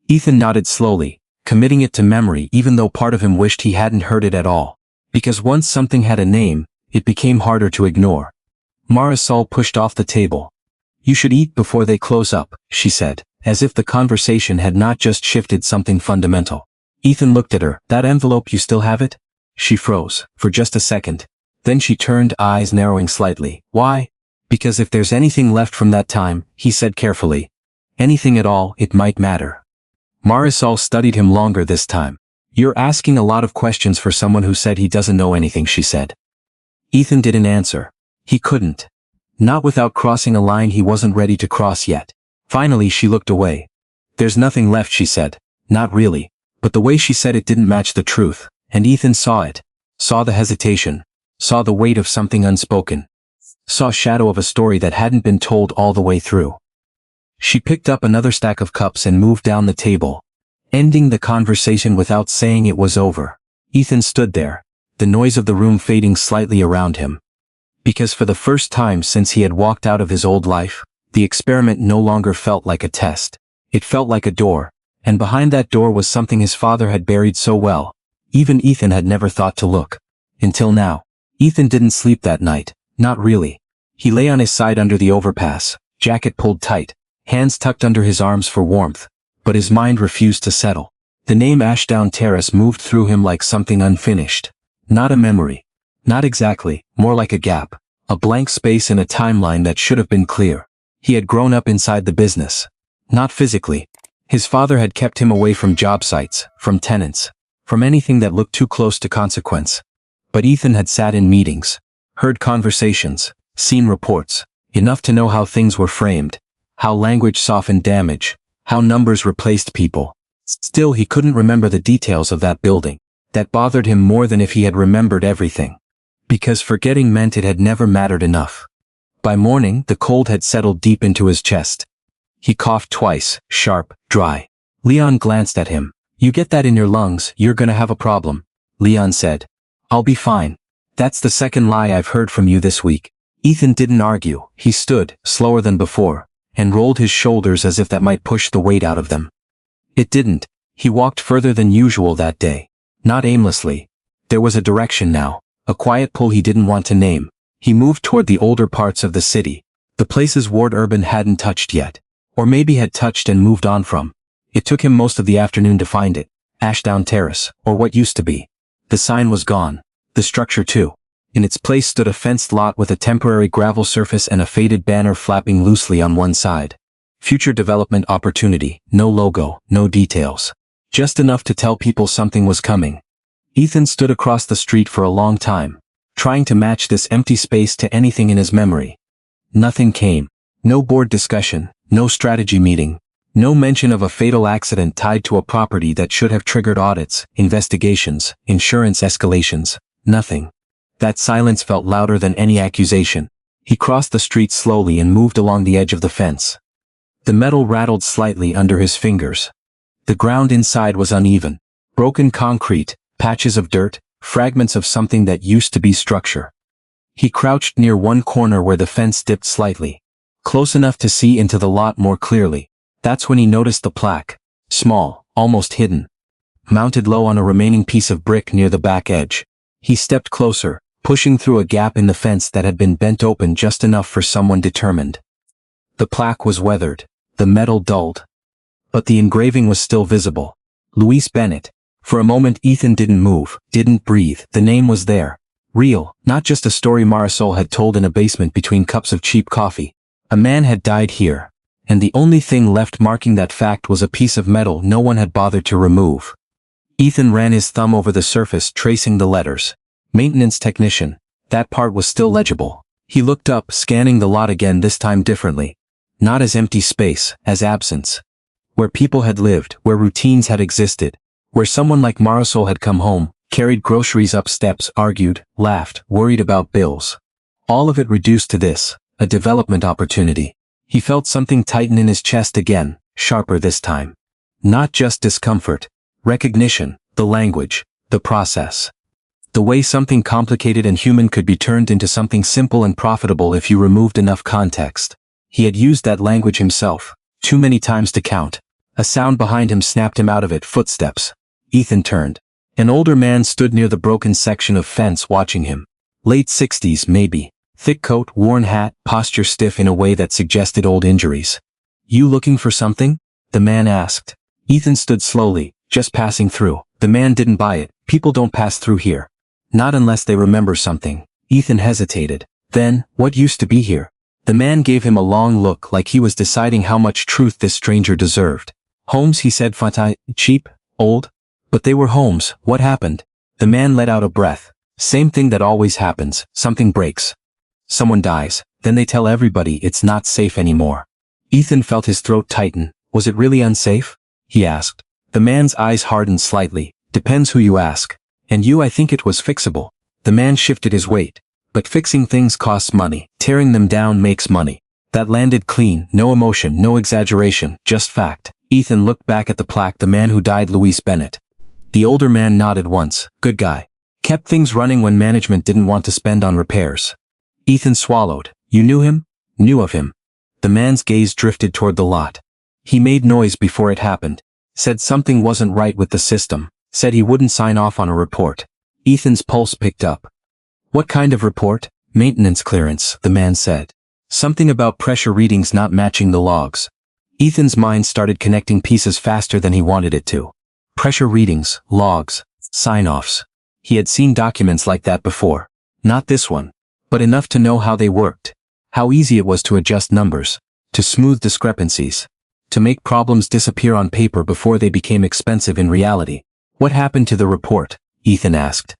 Ethan nodded slowly, committing it to memory even though part of him wished he hadn't heard it at all. Because once something had a name, it became harder to ignore. Marisol pushed off the table. You should eat before they close up, she said, as if the conversation had not just shifted something fundamental. Ethan looked at her. That envelope, you still have it? She froze, for just a second. Then she turned, eyes narrowing slightly. Why? Because if there's anything left from that time, he said carefully. Anything at all, it might matter. Marisol studied him longer this time. You're asking a lot of questions for someone who said he doesn't know anything, she said. Ethan didn't answer. He couldn't. Not without crossing a line he wasn't ready to cross yet. Finally she looked away. There's nothing left, she said. Not really. But the way she said it didn't match the truth, and Ethan saw it. Saw the hesitation. Saw the weight of something unspoken. Saw shadow of a story that hadn't been told all the way through. She picked up another stack of cups and moved down the table, ending the conversation without saying it was over. Ethan stood there, the noise of the room fading slightly around him. Because for the first time since he had walked out of his old life, the experiment no longer felt like a test. It felt like a door, and behind that door was something his father had buried so well. Even Ethan had never thought to look. Until now. Ethan didn't sleep that night, not really. He lay on his side under the overpass, jacket pulled tight, hands tucked under his arms for warmth, but his mind refused to settle. The name Ashdown Terrace moved through him like something unfinished. Not a memory. Not exactly, more like a gap, a blank space in a timeline that should have been clear. He had grown up inside the business. Not physically. His father had kept him away from job sites, from tenants, from anything that looked too close to consequence. But Ethan had sat in meetings, heard conversations, seen reports, enough to know how things were framed, how language softened damage, how numbers replaced people. Still he couldn't remember the details of that building. That bothered him more than if he had remembered everything. Because forgetting meant it had never mattered enough. By morning the cold had settled deep into his chest. He coughed twice, sharp, dry. Leon glanced at him. You get that in your lungs, you're gonna have a problem, Leon said. I'll be fine. That's the second lie I've heard from you this week. Ethan didn't argue. He stood, slower than before, and rolled his shoulders as if that might push the weight out of them. It didn't. He walked further than usual that day. Not aimlessly. There was a direction now, a quiet pull he didn't want to name. He moved toward the older parts of the city, the places Ward Urban hadn't touched yet. Or maybe had touched and moved on from. It took him most of the afternoon to find it. Ashdown Terrace, or what used to be. The sign was gone. The structure too. In its place stood a fenced lot with a temporary gravel surface and a faded banner flapping loosely on one side. Future development opportunity, no logo, no details. Just enough to tell people something was coming. Ethan stood across the street for a long time, trying to match this empty space to anything in his memory. Nothing came. No board discussion, no strategy meeting, no mention of a fatal accident tied to a property that should have triggered audits, investigations, insurance escalations. Nothing. That silence felt louder than any accusation. He crossed the street slowly and moved along the edge of the fence. The metal rattled slightly under his fingers. The ground inside was uneven. Broken concrete, patches of dirt, fragments of something that used to be structure. He crouched near one corner where the fence dipped slightly, close enough to see into the lot more clearly. That's when he noticed the plaque. Small, almost hidden. Mounted low on a remaining piece of brick near the back edge. He stepped closer, pushing through a gap in the fence that had been bent open just enough for someone determined. The plaque was weathered, the metal dulled. But the engraving was still visible. Louise Bennett. For a moment Ethan didn't move, didn't breathe. The name was there. Real, not just a story Marisol had told in a basement between cups of cheap coffee. A man had died here, and the only thing left marking that fact was a piece of metal no one had bothered to remove. Ethan ran his thumb over the surface, tracing the letters. Maintenance technician. That part was still legible. He looked up, scanning the lot again, this time differently. Not as empty space, as absence. Where people had lived, where routines had existed, where someone like Marisol had come home, carried groceries up steps, argued, laughed, worried about bills. All of it reduced to this, a development opportunity. He felt something tighten in his chest again, sharper this time. Not just discomfort. Recognition, the language, the process. The way something complicated and human could be turned into something simple and profitable if you removed enough context. He had used that language himself, too many times to count. A sound behind him snapped him out of it. Footsteps. Ethan turned. An older man stood near the broken section of fence watching him. Late 60s maybe. Thick coat, worn hat, posture stiff in a way that suggested old injuries. You looking for something? The man asked. Ethan stood slowly, just passing through. The man didn't buy it. People don't pass through here. Not unless they remember something. Ethan hesitated. Then, what used to be here? The man gave him a long look like he was deciding how much truth this stranger deserved. Homes, he said, fatai, cheap, old. But they were homes. What happened? The man let out a breath. Same thing that always happens. Something breaks. Someone dies. Then they tell everybody it's not safe anymore. Ethan felt his throat tighten. Was it really unsafe? He asked. The man's eyes hardened slightly. Depends who you ask. And I think it was fixable. The man shifted his weight. But fixing things costs money. Tearing them down makes money. That landed clean. No emotion, no exaggeration, just fact. Ethan looked back at the plaque. The man who died, Louise Bennett. The older man nodded once. Good guy. Kept things running when management didn't want to spend on repairs. Ethan swallowed. You knew him? Knew of him. The man's gaze drifted toward the lot. He made noise before it happened. Said something wasn't right with the system. Said he wouldn't sign off on a report. Ethan's pulse picked up. What kind of report? Maintenance clearance, the man said. Something about pressure readings not matching the logs. Ethan's mind started connecting pieces faster than he wanted it to. Pressure readings, logs, sign-offs. He had seen documents like that before. Not this one. But enough to know how they worked. How easy it was to adjust numbers. To smooth discrepancies. To make problems disappear on paper before they became expensive in reality. What happened to the report? Ethan asked.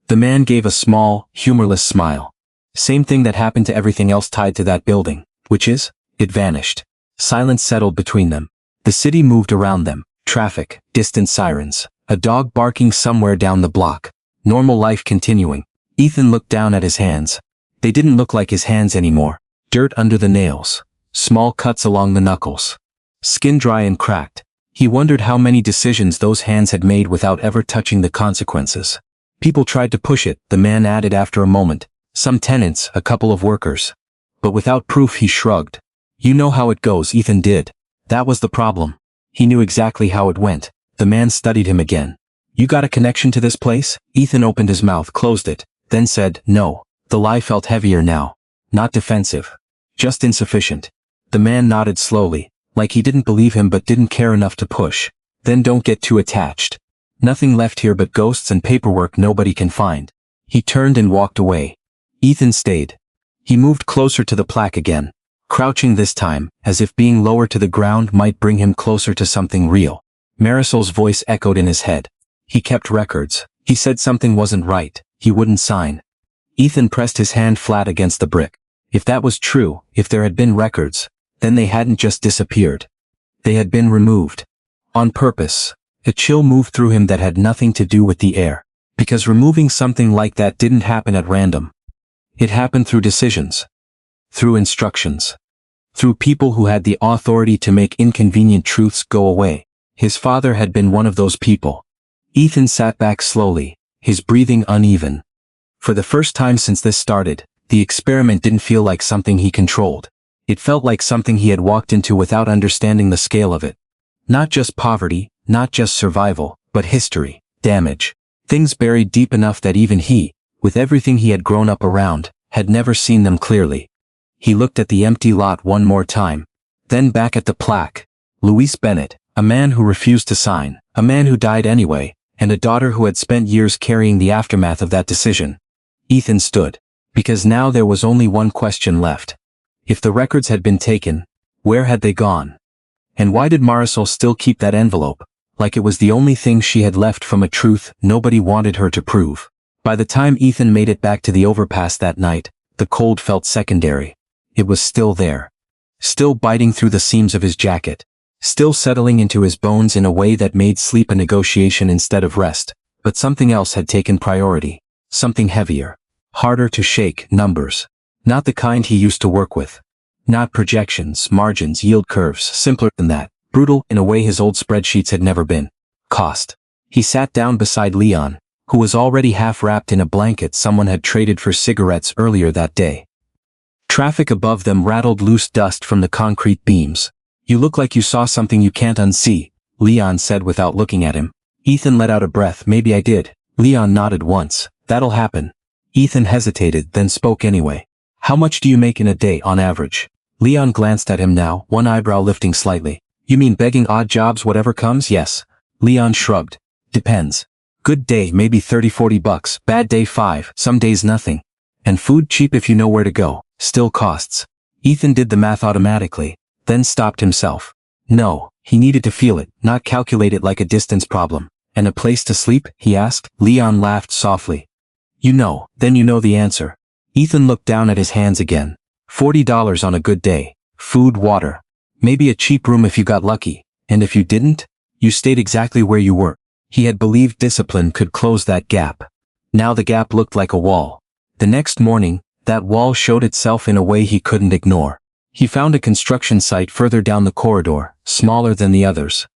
The man gave a small, humorless smile. Same thing that happened to everything else tied to that building. Which is? It vanished. Silence settled between them. The city moved around them. Traffic, distant sirens, a dog barking somewhere down the block. Normal life continuing. Ethan looked down at his hands. They didn't look like his hands anymore. Dirt under the nails. Small cuts along the knuckles. Skin dry and cracked. He wondered how many decisions those hands had made without ever touching the consequences. People tried to push it, the man added after a moment. Some tenants, a couple of workers. But without proof he shrugged. You know how it goes, Ethan did. That was the problem. He knew exactly how it went. The man studied him again. You got a connection to this place? Ethan opened his mouth, closed it, then said, no. The lie felt heavier now. Not defensive. Just insufficient. The man nodded slowly, like he didn't believe him but didn't care enough to push. Then don't get too attached. Nothing left here but ghosts and paperwork nobody can find. He turned and walked away. Ethan stayed. He moved closer to the plaque again, crouching this time, as if being lower to the ground might bring him closer to something real. Marisol's voice echoed in his head. He kept records. He said something wasn't right. He wouldn't sign. Ethan pressed his hand flat against the brick. If that was true, if there had been records, then they hadn't just disappeared. They had been removed. On purpose. A chill moved through him that had nothing to do with the air. Because removing something like that didn't happen at random. It happened through decisions. Through instructions. Through people who had the authority to make inconvenient truths go away. His father had been one of those people. Ethan sat back slowly, his breathing uneven. For the first time since this started, the experiment didn't feel like something he controlled. It felt like something he had walked into without understanding the scale of it. Not just poverty, not just survival, but history, damage. Things buried deep enough that even he, with everything he had grown up around, had never seen them clearly. He looked at the empty lot one more time, then back at the plaque. Louise Bennett, a man who refused to sign, a man who died anyway, and a daughter who had spent years carrying the aftermath of that decision. Ethan stood, because now there was only one question left. If the records had been taken, where had they gone? And why did Marisol still keep that envelope, like it was the only thing she had left from a truth nobody wanted her to prove? By the time Ethan made it back to the overpass that night, the cold felt secondary. It was still there. Still biting through the seams of his jacket. Still settling into his bones in a way that made sleep a negotiation instead of rest. But something else had taken priority. Something heavier. Harder to shake, numbers. Not the kind he used to work with. Not projections, margins, yield curves, simpler than that. Brutal in a way his old spreadsheets had never been. Cost. He sat down beside Leon, who was already half wrapped in a blanket someone had traded for cigarettes earlier that day. Traffic above them rattled loose dust from the concrete beams. You look like you saw something you can't unsee, Leon said without looking at him. Ethan let out a breath. Maybe I did. Leon nodded once. That'll happen. Ethan hesitated, then spoke anyway. How much do you make in a day on average? Leon glanced at him now, one eyebrow lifting slightly. You mean begging odd jobs whatever comes? Yes. Leon shrugged. Depends. Good day maybe $30-40, bad day 5, some days nothing. And food cheap if you know where to go, still costs. Ethan did the math automatically, then stopped himself. No, he needed to feel it, not calculate it like a distance problem. And a place to sleep? He asked. Leon laughed softly. You know, then you know the answer. Ethan looked down at his hands again. $40 on a good day. Food, water. Maybe a cheap room if you got lucky. And if you didn't, you stayed exactly where you were. He had believed discipline could close that gap. Now the gap looked like a wall. The next morning, that wall showed itself in a way he couldn't ignore. He found a construction site further down the corridor, smaller than the others.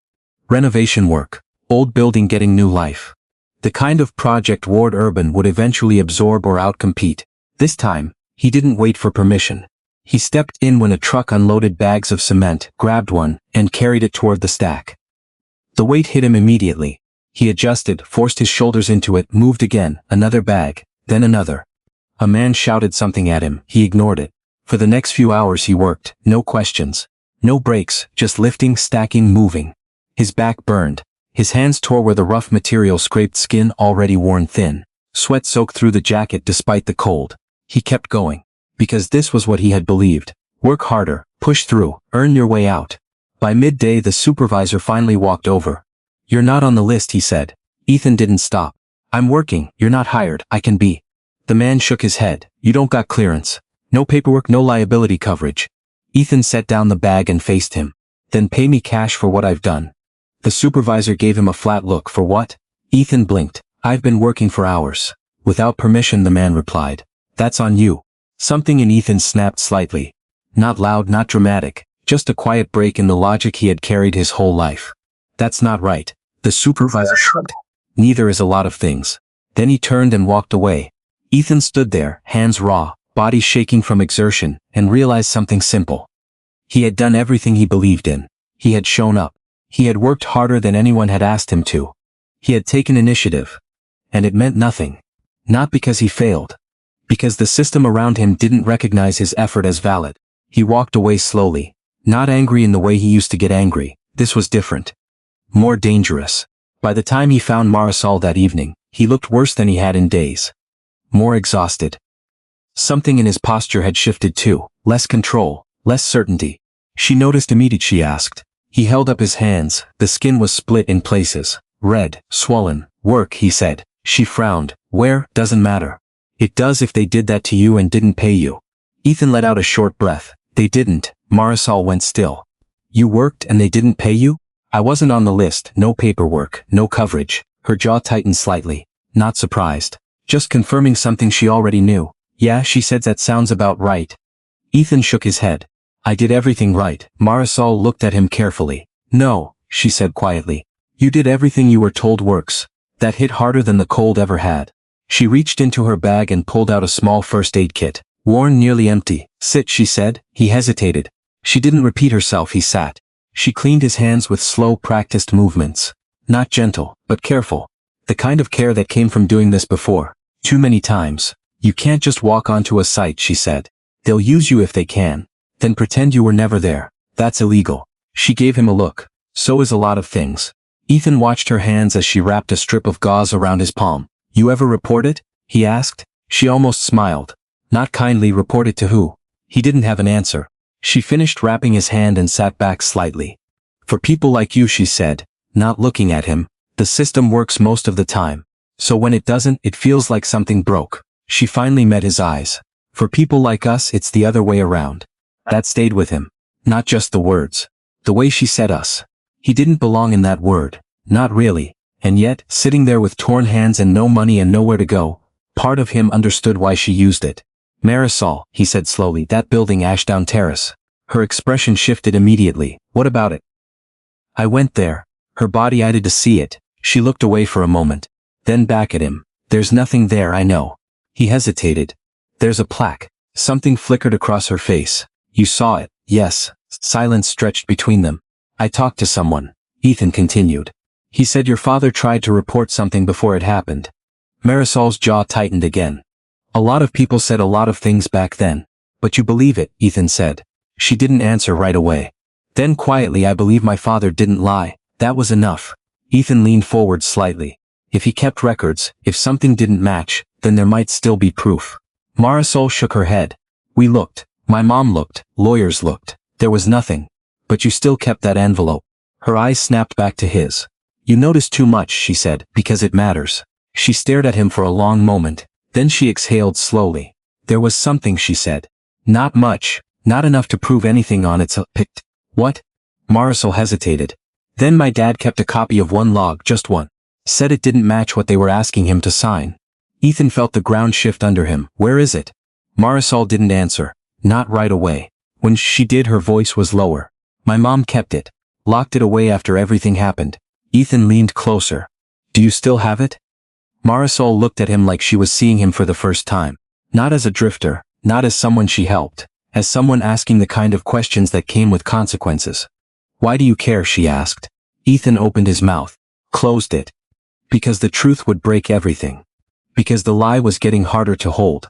Renovation work. Old building getting new life. The kind of project Ward Urban would eventually absorb or outcompete. This time, he didn't wait for permission. He stepped in when a truck unloaded bags of cement, grabbed one, and carried it toward the stack. The weight hit him immediately. He adjusted, forced his shoulders into it, moved again, another bag, then another. A man shouted something at him. He ignored it. For the next few hours he worked, no questions. No breaks, just lifting, stacking, moving. His back burned. His hands tore where the rough material scraped skin already worn thin. Sweat soaked through the jacket despite the cold. He kept going. Because this was what he had believed. Work harder, push through, earn your way out. By midday the supervisor finally walked over. You're not on the list, he said. Ethan didn't stop. I'm working, you're not hired, I can be. The man shook his head. You don't got clearance. No paperwork, no liability coverage. Ethan set down the bag and faced him. Then pay me cash for what I've done. The supervisor gave him a flat look. For what? Ethan blinked. I've been working for hours. Without permission, the man replied. That's on you. Something in Ethan snapped slightly. Not loud, not dramatic, just a quiet break in the logic he had carried his whole life. That's not right. The supervisor shrugged. Neither is a lot of things. Then he turned and walked away. Ethan stood there, hands raw, body shaking from exertion, and realized something simple. He had done everything he believed in. He had shown up. He had worked harder than anyone had asked him to. He had taken initiative. And it meant nothing. Not because he failed. Because the system around him didn't recognize his effort as valid. He walked away slowly. Not angry in the way he used to get angry. This was different. More dangerous. By the time he found Marisol that evening, he looked worse than he had in days. More exhausted. Something in his posture had shifted too, less control, less certainty. She noticed immediately. She asked. He held up his hands, the skin was split in places, red, swollen. Work, he said. She frowned. Where, doesn't matter. It does if they did that to you and didn't pay you. Ethan let out a short breath. They didn't. Marisol went still. You worked and they didn't pay you? I wasn't on the list, no paperwork, no coverage. Her jaw tightened slightly. Not surprised. Just confirming something she already knew. Yeah, she said, that sounds about right. Ethan shook his head. I did everything right. Marisol looked at him carefully. No, she said quietly. You did everything you were told. Works. That hit harder than the cold ever had. She reached into her bag and pulled out a small first aid kit. Worn, nearly empty. Sit, she said. He hesitated. She didn't repeat herself. He sat. She cleaned his hands with slow, practiced movements. Not gentle, but careful. The kind of care that came from doing this before. Too many times. You can't just walk onto a site, she said. They'll use you if they can. Then pretend you were never there. That's illegal. She gave him a look. So is a lot of things. Ethan watched her hands as she wrapped a strip of gauze around his palm. You ever report it? He asked. She almost smiled. Not kindly. Report it to who? He didn't have an answer. She finished wrapping his hand and sat back slightly. For people like you, she said, not looking at him. The system works most of the time. So when it doesn't, it feels like something broke. She finally met his eyes. For people like us, it's the other way around. That stayed with him. Not just the words. The way she said us. He didn't belong in that word. Not really. And yet, sitting there with torn hands and no money and nowhere to go, part of him understood why she used it. Marisol, he said slowly, that building, Ashdown Terrace. Her expression shifted immediately. What about it? I went there. Her body eyed to see it. She looked away for a moment. Then back at him. There's nothing there, I know. He hesitated. There's a plaque. Something flickered across her face. You saw it, yes. Silence stretched between them. I talked to someone. Ethan continued. He said your father tried to report something before it happened. Marisol's jaw tightened again. A lot of people said a lot of things back then. But you believe it, Ethan said. She didn't answer right away. Then quietly, I believe my father didn't lie. That was enough. Ethan leaned forward slightly. If he kept records, if something didn't match, then there might still be proof. Marisol shook her head. We looked. My mom looked. Lawyers looked. There was nothing. But you still kept that envelope. Her eyes snapped back to his. You noticed too much, she said, because it matters. She stared at him for a long moment. Then she exhaled slowly. There was something, she said. Not much. Not enough to prove anything on its picked. What? Marisol hesitated. Then my dad kept a copy of one log, just one. Said it didn't match what they were asking him to sign. Ethan felt the ground shift under him. Where is it? Marisol didn't answer. Not right away. When she did, her voice was lower. My mom kept it. Locked it away after everything happened. Ethan leaned closer. Do you still have it? Marisol looked at him like she was seeing him for the first time. Not as a drifter, not as someone she helped, as someone asking the kind of questions that came with consequences. Why do you care, she asked. Ethan opened his mouth. Closed it. Because the truth would break everything. Because the lie was getting harder to hold.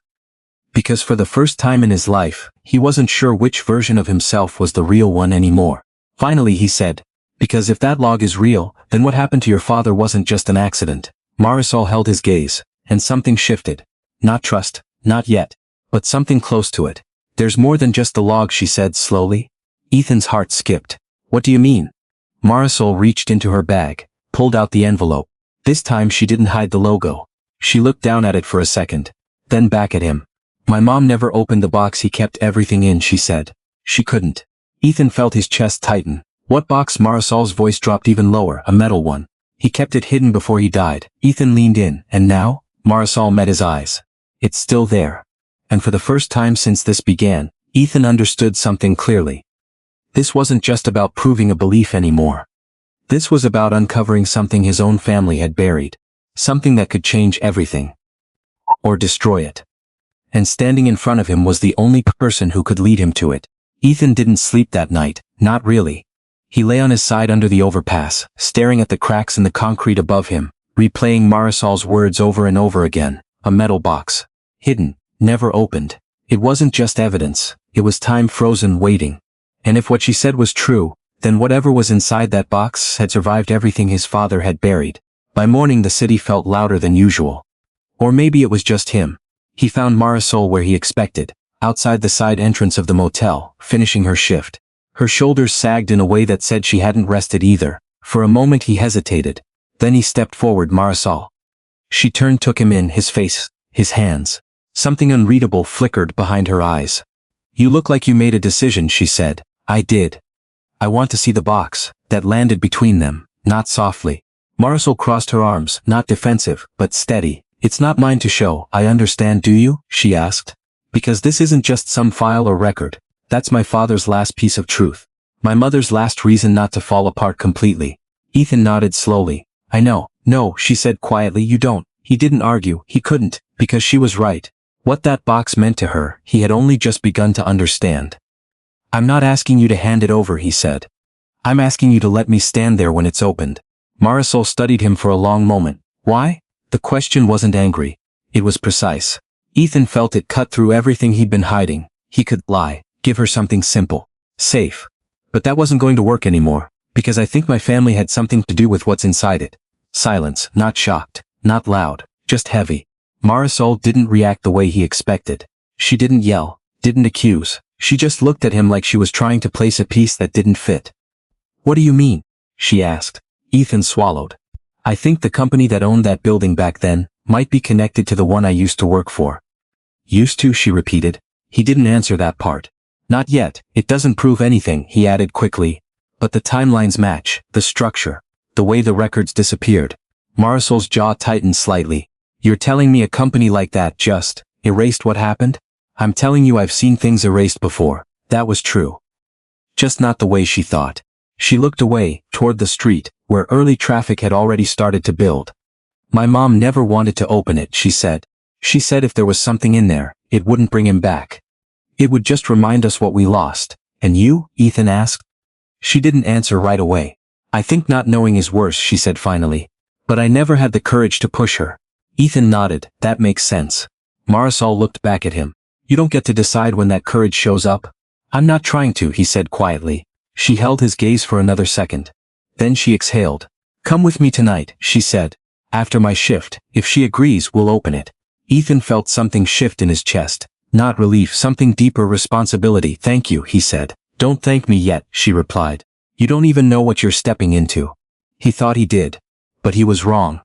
Because for the first time in his life, he wasn't sure which version of himself was the real one anymore. Finally he said, because if that log is real, then what happened to your father wasn't just an accident. Marisol held his gaze, and something shifted. Not trust, not yet, but something close to it. There's more than just the log, she said slowly. Ethan's heart skipped. What do you mean? Marisol reached into her bag, pulled out the envelope. This time she didn't hide the logo. She looked down at it for a second, then back at him. My mom never opened the box he kept everything in, she said. She couldn't. Ethan felt his chest tighten. What box? Marisol's voice dropped even lower, a metal one. He kept it hidden before he died. Ethan leaned in, and now? Marisol met his eyes. It's still there. And for the first time since this began, Ethan understood something clearly. This wasn't just about proving a belief anymore. This was about uncovering something his own family had buried. Something that could change everything. Or destroy it. And standing in front of him was the only person who could lead him to it. Ethan didn't sleep that night, not really. He lay on his side under the overpass, staring at the cracks in the concrete above him, replaying Marisol's words over and over again. A metal box. Hidden, never opened. It wasn't just evidence, it was time frozen, waiting. And if what she said was true, then whatever was inside that box had survived everything his father had buried. By morning the city felt louder than usual. Or maybe it was just him. He found Marisol where he expected, outside the side entrance of the motel, finishing her shift. Her shoulders sagged in a way that said she hadn't rested either. For a moment he hesitated. Then he stepped forward. Marisol. She turned, took him in, his face, his hands. Something unreadable flickered behind her eyes. You look like you made a decision, she said. I did. I want to see the box. That landed between them, not softly. Marisol crossed her arms, not defensive, but steady. It's not mine to show, I understand, do you? She asked. Because this isn't just some file or record. That's my father's last piece of truth. My mother's last reason not to fall apart completely. Ethan nodded slowly. I know. No, she said quietly, you don't. He didn't argue, he couldn't, because she was right. What that box meant to her, he had only just begun to understand. I'm not asking you to hand it over, he said. I'm asking you to let me stand there when it's opened. Marisol studied him for a long moment. Why? The question wasn't angry. It was precise. Ethan felt it cut through everything he'd been hiding. He could lie, give her something simple, safe. But that wasn't going to work anymore, because I think my family had something to do with what's inside it. Silence, not shocked, not loud, just heavy. Marisol didn't react the way he expected. She didn't yell, didn't accuse. She just looked at him like she was trying to place a piece that didn't fit. What do you mean? She asked. Ethan swallowed. I think the company that owned that building back then might be connected to the one I used to work for. Used to, she repeated. He didn't answer that part. Not yet, it doesn't prove anything, he added quickly. But the timelines match, the structure, the way the records disappeared. Marisol's jaw tightened slightly. You're telling me a company like that just erased what happened? I'm telling you I've seen things erased before. That was true. Just not the way she thought. She looked away, toward the street, where early traffic had already started to build. My mom never wanted to open it, she said. She said if there was something in there, it wouldn't bring him back. It would just remind us what we lost. And you? Ethan asked. She didn't answer right away. I think not knowing is worse, she said finally. But I never had the courage to push her. Ethan nodded. That makes sense. Marisol looked back at him. You don't get to decide when that courage shows up. I'm not trying to, he said quietly. She held his gaze for another second. Then she exhaled. Come with me tonight, she said. After my shift, if she agrees, we'll open it. Ethan felt something shift in his chest. Not relief, something deeper, responsibility. Thank you, he said. Don't thank me yet, she replied. You don't even know what you're stepping into. He thought he did. But he was wrong.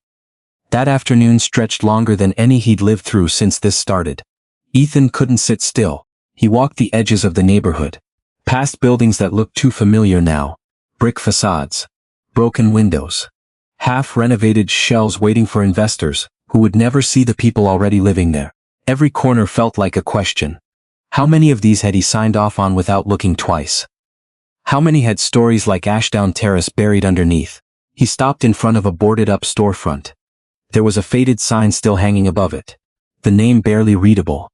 That afternoon stretched longer than any he'd lived through since this started. Ethan couldn't sit still. He walked the edges of the neighborhood. Past buildings that looked too familiar now. Brick facades. Broken windows. Half-renovated shells waiting for investors, who would never see the people already living there. Every corner felt like a question. How many of these had he signed off on without looking twice? How many had stories like Ashdown Terrace buried underneath? He stopped in front of a boarded-up storefront. There was a faded sign still hanging above it. The name barely readable.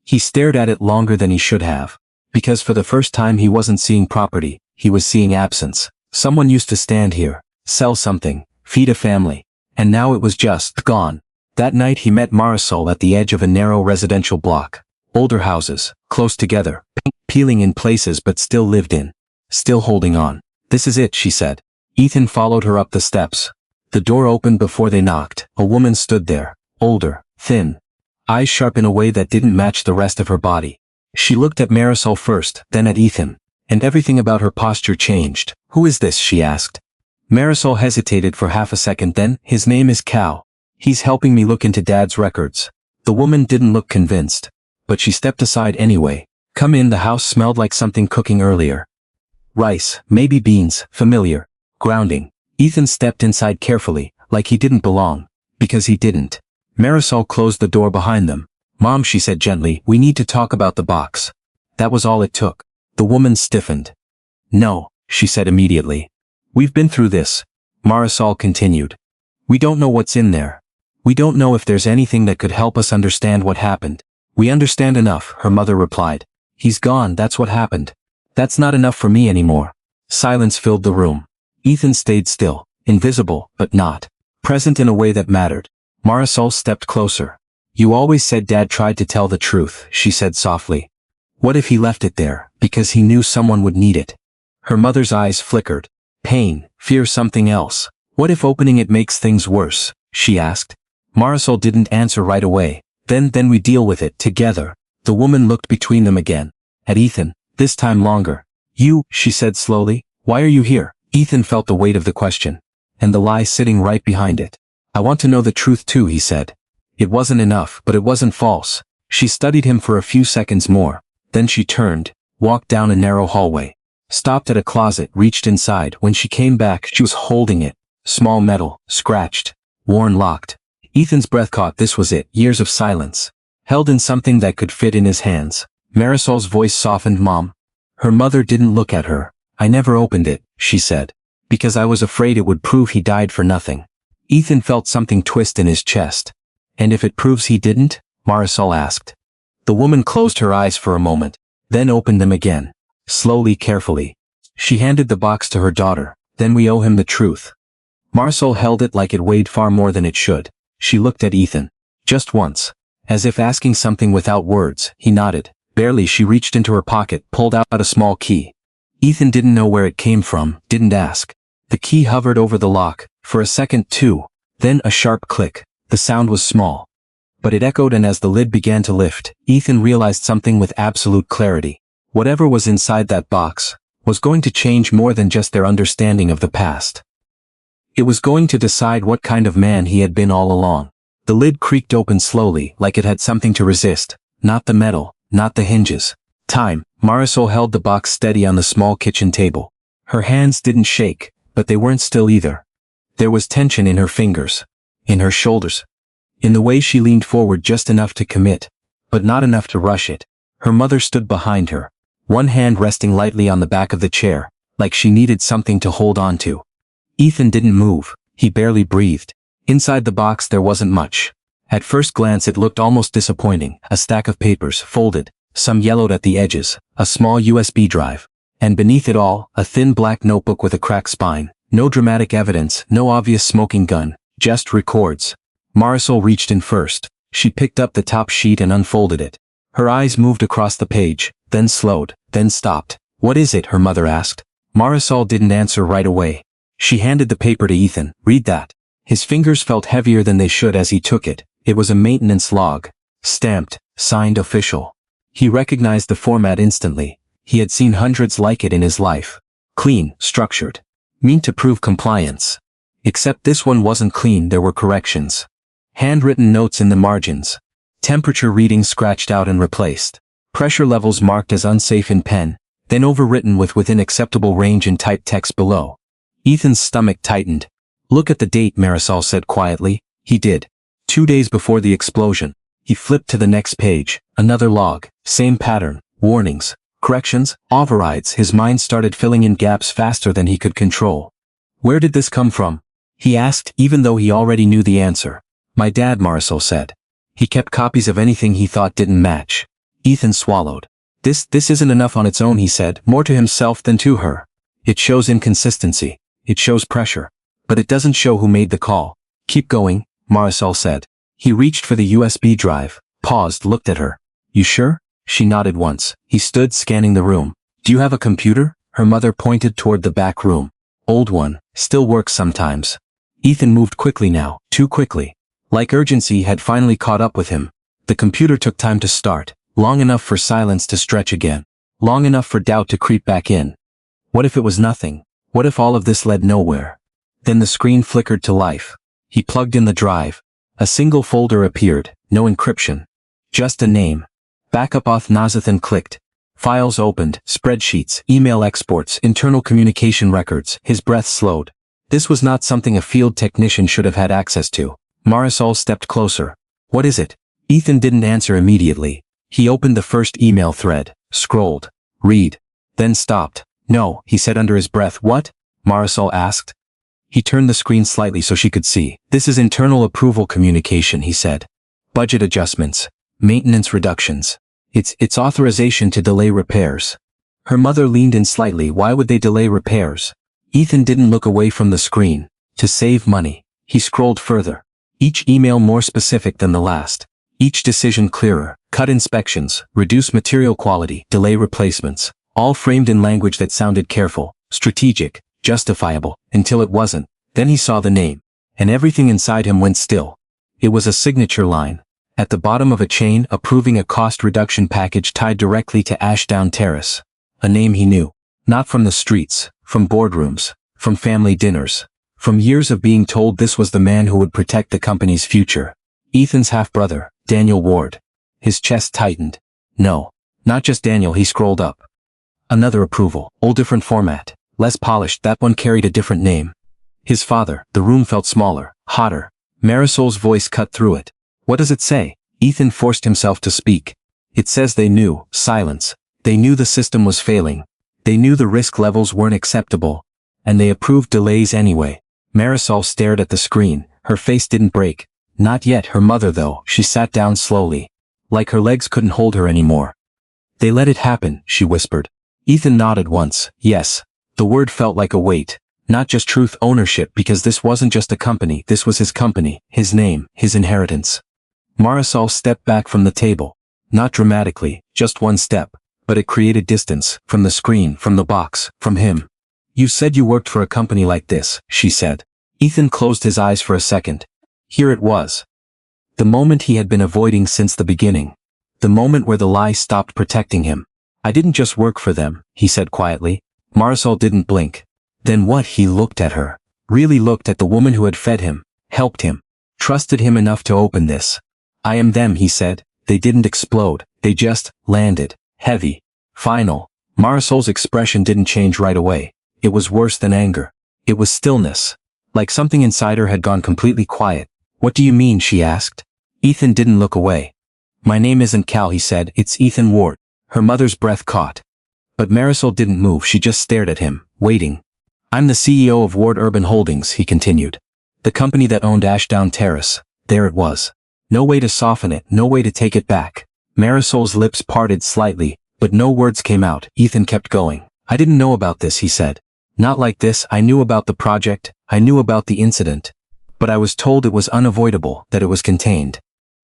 He stared at it longer than he should have. Because for the first time he wasn't seeing property, he was seeing absence. Someone used to stand here, sell something, feed a family, and now it was just gone. That night he met Marisol at the edge of a narrow residential block. Older houses, close together, peeling in places but still lived in. Still holding on. This is it, she said. Ethan followed her up the steps. The door opened before they knocked. A woman stood there, older, thin, eyes sharp in a way that didn't match the rest of her body. She looked at Marisol first, then at Ethan, and everything about her posture changed. Who is this? She asked. Marisol hesitated for half a second, then, his name is Cal. He's helping me look into Dad's records. The woman didn't look convinced, but she stepped aside anyway. Come in. The house smelled like something cooking earlier. Rice, maybe beans, familiar. Grounding. Ethan stepped inside carefully, like he didn't belong, because he didn't. Marisol closed the door behind them. Mom, she said gently, we need to talk about the box. That was all it took. The woman stiffened. No, she said immediately. We've been through this. Marisol continued. We don't know what's in there. We don't know if there's anything that could help us understand what happened. We understand enough, her mother replied. He's gone, that's what happened. That's not enough for me anymore. Silence filled the room. Ethan stayed still, invisible, but not present in a way that mattered. Marisol stepped closer. You always said Dad tried to tell the truth, she said softly. What if he left it there, because he knew someone would need it? Her mother's eyes flickered. Pain, fear, something else. What if opening it makes things worse? She asked. Marisol didn't answer right away. Then we deal with it together. The woman looked between them again. At Ethan, this time longer. You, she said slowly, why are you here? Ethan felt the weight of the question. And the lie sitting right behind it. I want to know the truth too, he said. It wasn't enough, but it wasn't false. She studied him for a few seconds more. Then she turned, walked down a narrow hallway. Stopped at a closet, reached inside. When she came back, she was holding it. Small metal, scratched, worn, locked. Ethan's breath caught. This was it. Years of silence. Held in something that could fit in his hands. Marisol's voice softened. Mom. Her mother didn't look at her. I never opened it, she said. Because I was afraid it would prove he died for nothing. Ethan felt something twist in his chest. And if it proves he didn't? Marisol asked. The woman closed her eyes for a moment, then opened them again. Slowly, carefully. She handed the box to her daughter. Then we owe him the truth. Marisol held it like it weighed far more than it should. She looked at Ethan. Just once. As if asking something without words, he nodded. Barely. She reached into her pocket, pulled out a small key. Ethan didn't know where it came from, didn't ask. The key hovered over the lock, for a second too. Then a sharp click. The sound was small. But it echoed, and as the lid began to lift, Ethan realized something with absolute clarity. Whatever was inside that box was going to change more than just their understanding of the past. It was going to decide what kind of man he had been all along. The lid creaked open slowly, like it had something to resist. Not the metal, not the hinges. Time. Marisol held the box steady on the small kitchen table. Her hands didn't shake, but they weren't still either. There was tension in her fingers, in her shoulders, in the way she leaned forward just enough to commit, but not enough to rush it. Her mother stood behind her, one hand resting lightly on the back of the chair, like she needed something to hold on to. Ethan didn't move. He barely breathed. Inside the box there wasn't much. At first glance it looked almost disappointing. A stack of papers, folded, some yellowed at the edges, a small USB drive. And beneath it all, a thin black notebook with a cracked spine. No dramatic evidence, no obvious smoking gun, just records. Marisol reached in first. She picked up the top sheet and unfolded it. Her eyes moved across the page, then slowed, then stopped. What is it? Her mother asked. Marisol didn't answer right away. She handed the paper to Ethan. Read that. His fingers felt heavier than they should as he took it. It was a maintenance log. Stamped, signed, official. He recognized the format instantly. He had seen hundreds like it in his life. Clean, structured. Meant to prove compliance. Except this one wasn't clean. There were corrections. Handwritten notes in the margins. Temperature readings scratched out and replaced. Pressure levels marked as unsafe in pen, then overwritten with within acceptable range in typed text below. Ethan's stomach tightened. Look at the date, Marisol said quietly. He did. 2 days before the explosion. He flipped to the next page. Another log. Same pattern. Warnings. Corrections. Overrides. His mind started filling in gaps faster than he could control. Where did this come from? He asked, even though he already knew the answer. My dad, Marisol said. He kept copies of anything he thought didn't match. Ethan swallowed. This isn't enough on its own, he said, more to himself than to her. It shows inconsistency. It shows pressure. But it doesn't show who made the call. Keep going, Marisol said. He reached for the USB drive, paused, looked at her. You sure? She nodded once. He stood scanning the room. Do you have a computer? Her mother pointed toward the back room. Old one, still works sometimes. Ethan moved quickly now, too quickly. Like urgency had finally caught up with him. The computer took time to start, long enough for silence to stretch again. Long enough for doubt to creep back in. What if it was nothing? What if all of this led nowhere? Then the screen flickered to life. He plugged in the drive. A single folder appeared, no encryption. Just a name. Backup auth Nazathan clicked. Files opened, spreadsheets, email exports, internal communication records. His breath slowed. This was not something a field technician should have had access to. Marisol stepped closer. What is it? Ethan didn't answer immediately. He opened the first email thread, scrolled, read, then stopped. No, he said under his breath. What? Marisol asked. He turned the screen slightly so she could see. This is internal approval communication, he said. Budget adjustments. Maintenance reductions. It's authorization to delay repairs. Her mother leaned in slightly. Why would they delay repairs? Ethan didn't look away from the screen. To save money. He scrolled further. Each email more specific than the last. Each decision clearer. Cut inspections, reduce material quality, delay replacements. All framed in language that sounded careful, strategic, justifiable, until it wasn't. Then he saw the name, and everything inside him went still. It was a signature line, at the bottom of a chain approving a cost reduction package tied directly to Ashdown Terrace. A name he knew, not from the streets, from boardrooms, from family dinners, from years of being told this was the man who would protect the company's future. Ethan's half-brother, Daniel Ward. His chest tightened. No, not just Daniel. He scrolled up. Another approval, all different format, less polished. That one carried a different name. His father. The room felt smaller, hotter. Marisol's voice cut through it. What does it say? Ethan forced himself to speak. It says they knew. Silence. They knew the system was failing. They knew the risk levels weren't acceptable. And they approved delays anyway. Marisol stared at the screen. Her face didn't break. Not yet. Her mother though. She sat down slowly. Like her legs couldn't hold her anymore. They let it happen, she whispered. Ethan nodded once. Yes. The word felt like a weight. Not just truth, ownership, because this wasn't just a company. This was his company, his name, his inheritance. Marisol stepped back from the table. Not dramatically, just one step. But it created distance, from the screen, from the box, from him. You said you worked for a company like this, she said. Ethan closed his eyes for a second. Here it was. The moment he had been avoiding since the beginning. The moment where the lie stopped protecting him. I didn't just work for them, he said quietly. Marisol didn't blink. Then what? He looked at her. Really looked at the woman who had fed him, helped him, trusted him enough to open this. I am them, he said. They didn't explode. They just landed. Heavy. Final. Marisol's expression didn't change right away. It was worse than anger. It was stillness. Like something inside her had gone completely quiet. What do you mean? She asked. Ethan didn't look away. My name isn't Cal, he said. It's Ethan Ward. Her mother's breath caught. But Marisol didn't move. She just stared at him, waiting. I'm the CEO of Ward Urban Holdings, he continued. The company that owned Ashdown Terrace. There it was. No way to soften it, no way to take it back. Marisol's lips parted slightly, but no words came out. Ethan kept going. I didn't know about this, he said. Not like this. I knew about the project. I knew about the incident. But I was told it was unavoidable, that it was contained.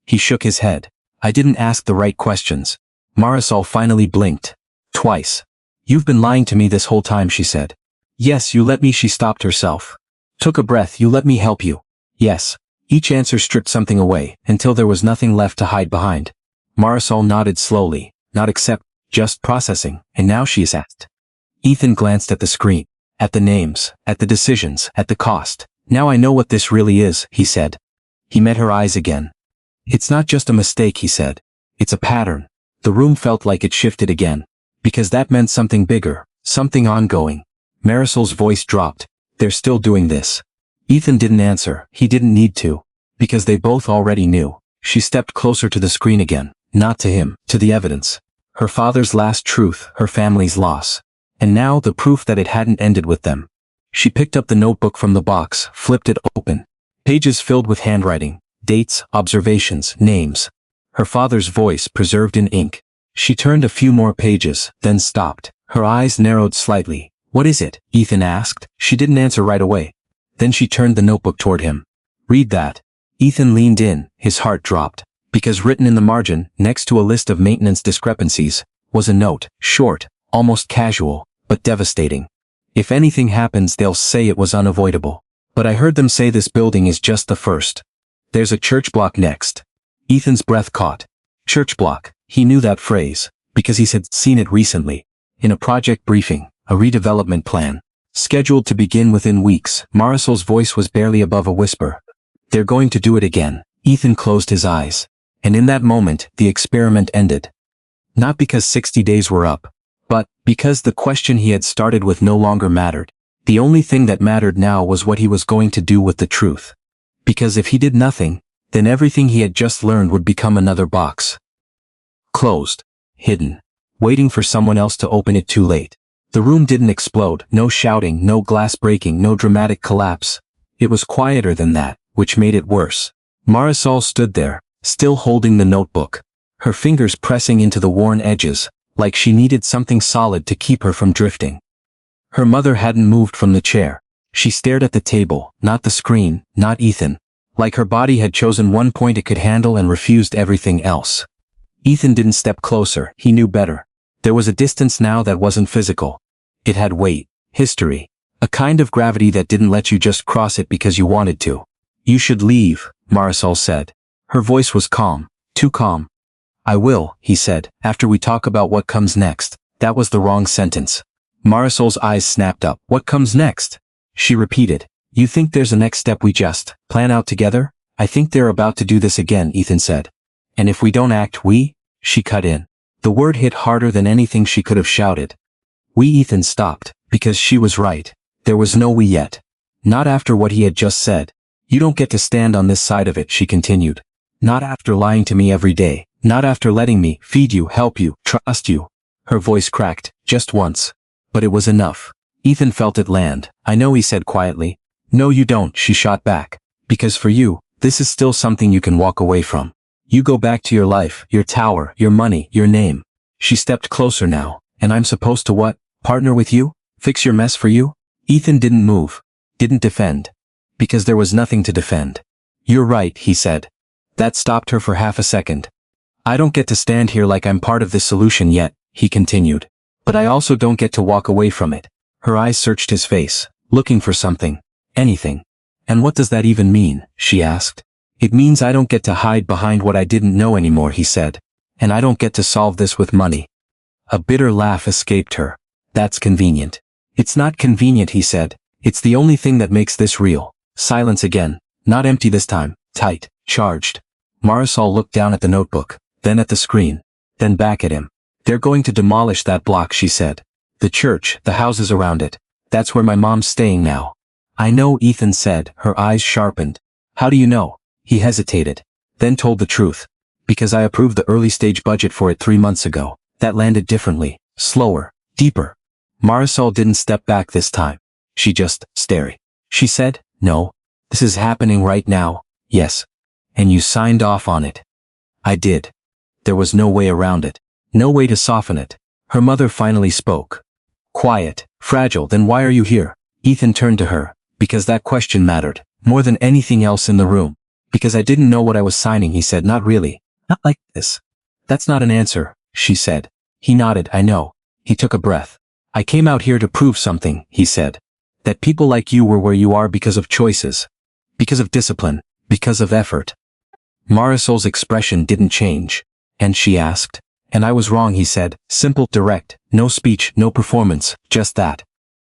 He shook his head. I didn't ask the right questions. Marisol finally blinked. Twice. You've been lying to me this whole time, she said. Yes, you let me. She stopped herself. Took a breath. You let me help you. Yes. Each answer stripped something away, until there was nothing left to hide behind. Marisol nodded slowly. Not accept, just processing. And now she is asked. Ethan glanced at the screen. At the names. At the decisions. At the cost. Now I know what this really is, he said. He met her eyes again. It's not just a mistake, he said. It's a pattern. The room felt like it shifted again. Because that meant something bigger. Something ongoing. Marisol's voice dropped. They're still doing this. Ethan didn't answer. He didn't need to. Because they both already knew. She stepped closer to the screen again. Not to him, to the evidence. Her father's last truth, her family's loss. And now the proof that it hadn't ended with them. She picked up the notebook from the box, flipped it open. Pages filled with handwriting, dates, observations, names. Her father's voice preserved in ink. She turned a few more pages, then stopped. Her eyes narrowed slightly. What is it? Ethan asked. She didn't answer right away. Then she turned the notebook toward him. Read that. Ethan leaned in, his heart dropped. Because written in the margin, next to a list of maintenance discrepancies, was a note, short, almost casual, but devastating. If anything happens, they'll say it was unavoidable. But I heard them say this building is just the first. There's a church block next. Ethan's breath caught. Church block. He knew that phrase, because he had seen it recently. In a project briefing, a redevelopment plan. Scheduled to begin within weeks. Marisol's voice was barely above a whisper. They're going to do it again. Ethan closed his eyes. And in that moment, the experiment ended. Not because 60 days were up, but because the question he had started with no longer mattered. The only thing that mattered now was what he was going to do with the truth. Because if he did nothing, then everything he had just learned would become another box. Closed. Hidden. Waiting for someone else to open it too late. The room didn't explode, no shouting, no glass breaking, no dramatic collapse. It was quieter than that, which made it worse. Marisol stood there, still holding the notebook. Her fingers pressing into the worn edges, like she needed something solid to keep her from drifting. Her mother hadn't moved from the chair. She stared at the table, not the screen, not Ethan. Like her body had chosen one point it could handle and refused everything else. Ethan didn't step closer. He knew better. There was a distance now that wasn't physical. It had weight, history, A kind of gravity that didn't let you just cross it because you wanted to. You should leave, Marisol said. Her voice was calm, too calm. I will, he said, after we talk about what comes next. That was the wrong sentence. Marisol's eyes snapped up. What comes next? She repeated. You think there's a next step we just plan out together? I think they're about to do this again, Ethan said. And if we don't act, she cut in. The word hit harder than anything she could have shouted. Ethan stopped, because she was right. There was no we yet. Not after what he had just said. You don't get to stand on this side of it, she continued. Not after lying to me every day. Not after letting me feed you, help you, trust you. Her voice cracked, just once. But it was enough. Ethan felt it land. I know, he said quietly. No you don't, she shot back. Because for you, this is still something you can walk away from. You go back to your life, your tower, your money, your name. She stepped closer now. And I'm supposed to what? Partner with you? Fix your mess for you? Ethan didn't move. Didn't defend. Because there was nothing to defend. You're right, he said. That stopped her for half a second. I don't get to stand here like I'm part of this solution yet, he continued. But I also don't get to walk away from it. Her eyes searched his face, looking for something. Anything. And what does that even mean? She asked. It means I don't get to hide behind what I didn't know anymore, he said. And I don't get to solve this with money. A bitter laugh escaped her. That's convenient. It's not convenient, he said. It's the only thing that makes this real. Silence again. Not empty this time. Tight. Charged. Marisol looked down at the notebook, then at the screen, then back at him. They're going to demolish that block, she said. The church, the houses around it. That's where my mom's staying now. I know, Ethan said, her eyes sharpened. How do you know? He hesitated, then told the truth. Because I approved the early stage budget for it 3 months ago. That landed differently, slower, deeper. Marisol didn't step back this time. She just stared. She said, no. This is happening right now. Yes. And you signed off on it. I did. There was no way around it. No way to soften it. Her mother finally spoke. Quiet, fragile, then why are you here? Ethan turned to her. Because that question mattered, more than anything else in the room. Because I didn't know what I was signing, he said. Not really. Not like this. That's not an answer, she said. He nodded. I know. He took a breath. I came out here to prove something, he said. That people like you were where you are because of choices. Because of discipline. Because of effort. Marisol's expression didn't change. And she asked. And I was wrong, he said. Simple, direct, no speech, no performance, just that.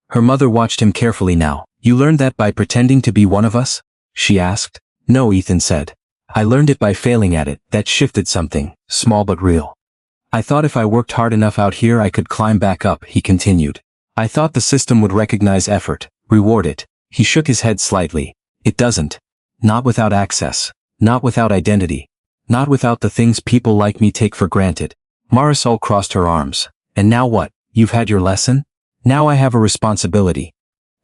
Her mother watched him carefully now. You learned that by pretending to be one of us? She asked. No, Ethan said. I learned it by failing at it. That shifted something, small but real. I thought if I worked hard enough out here I could climb back up, he continued. I thought the system would recognize effort, reward it. He shook his head slightly. It doesn't. Not without access. Not without identity. Not without the things people like me take for granted. Marisol crossed her arms. And now what? You've had your lesson? Now I have a responsibility.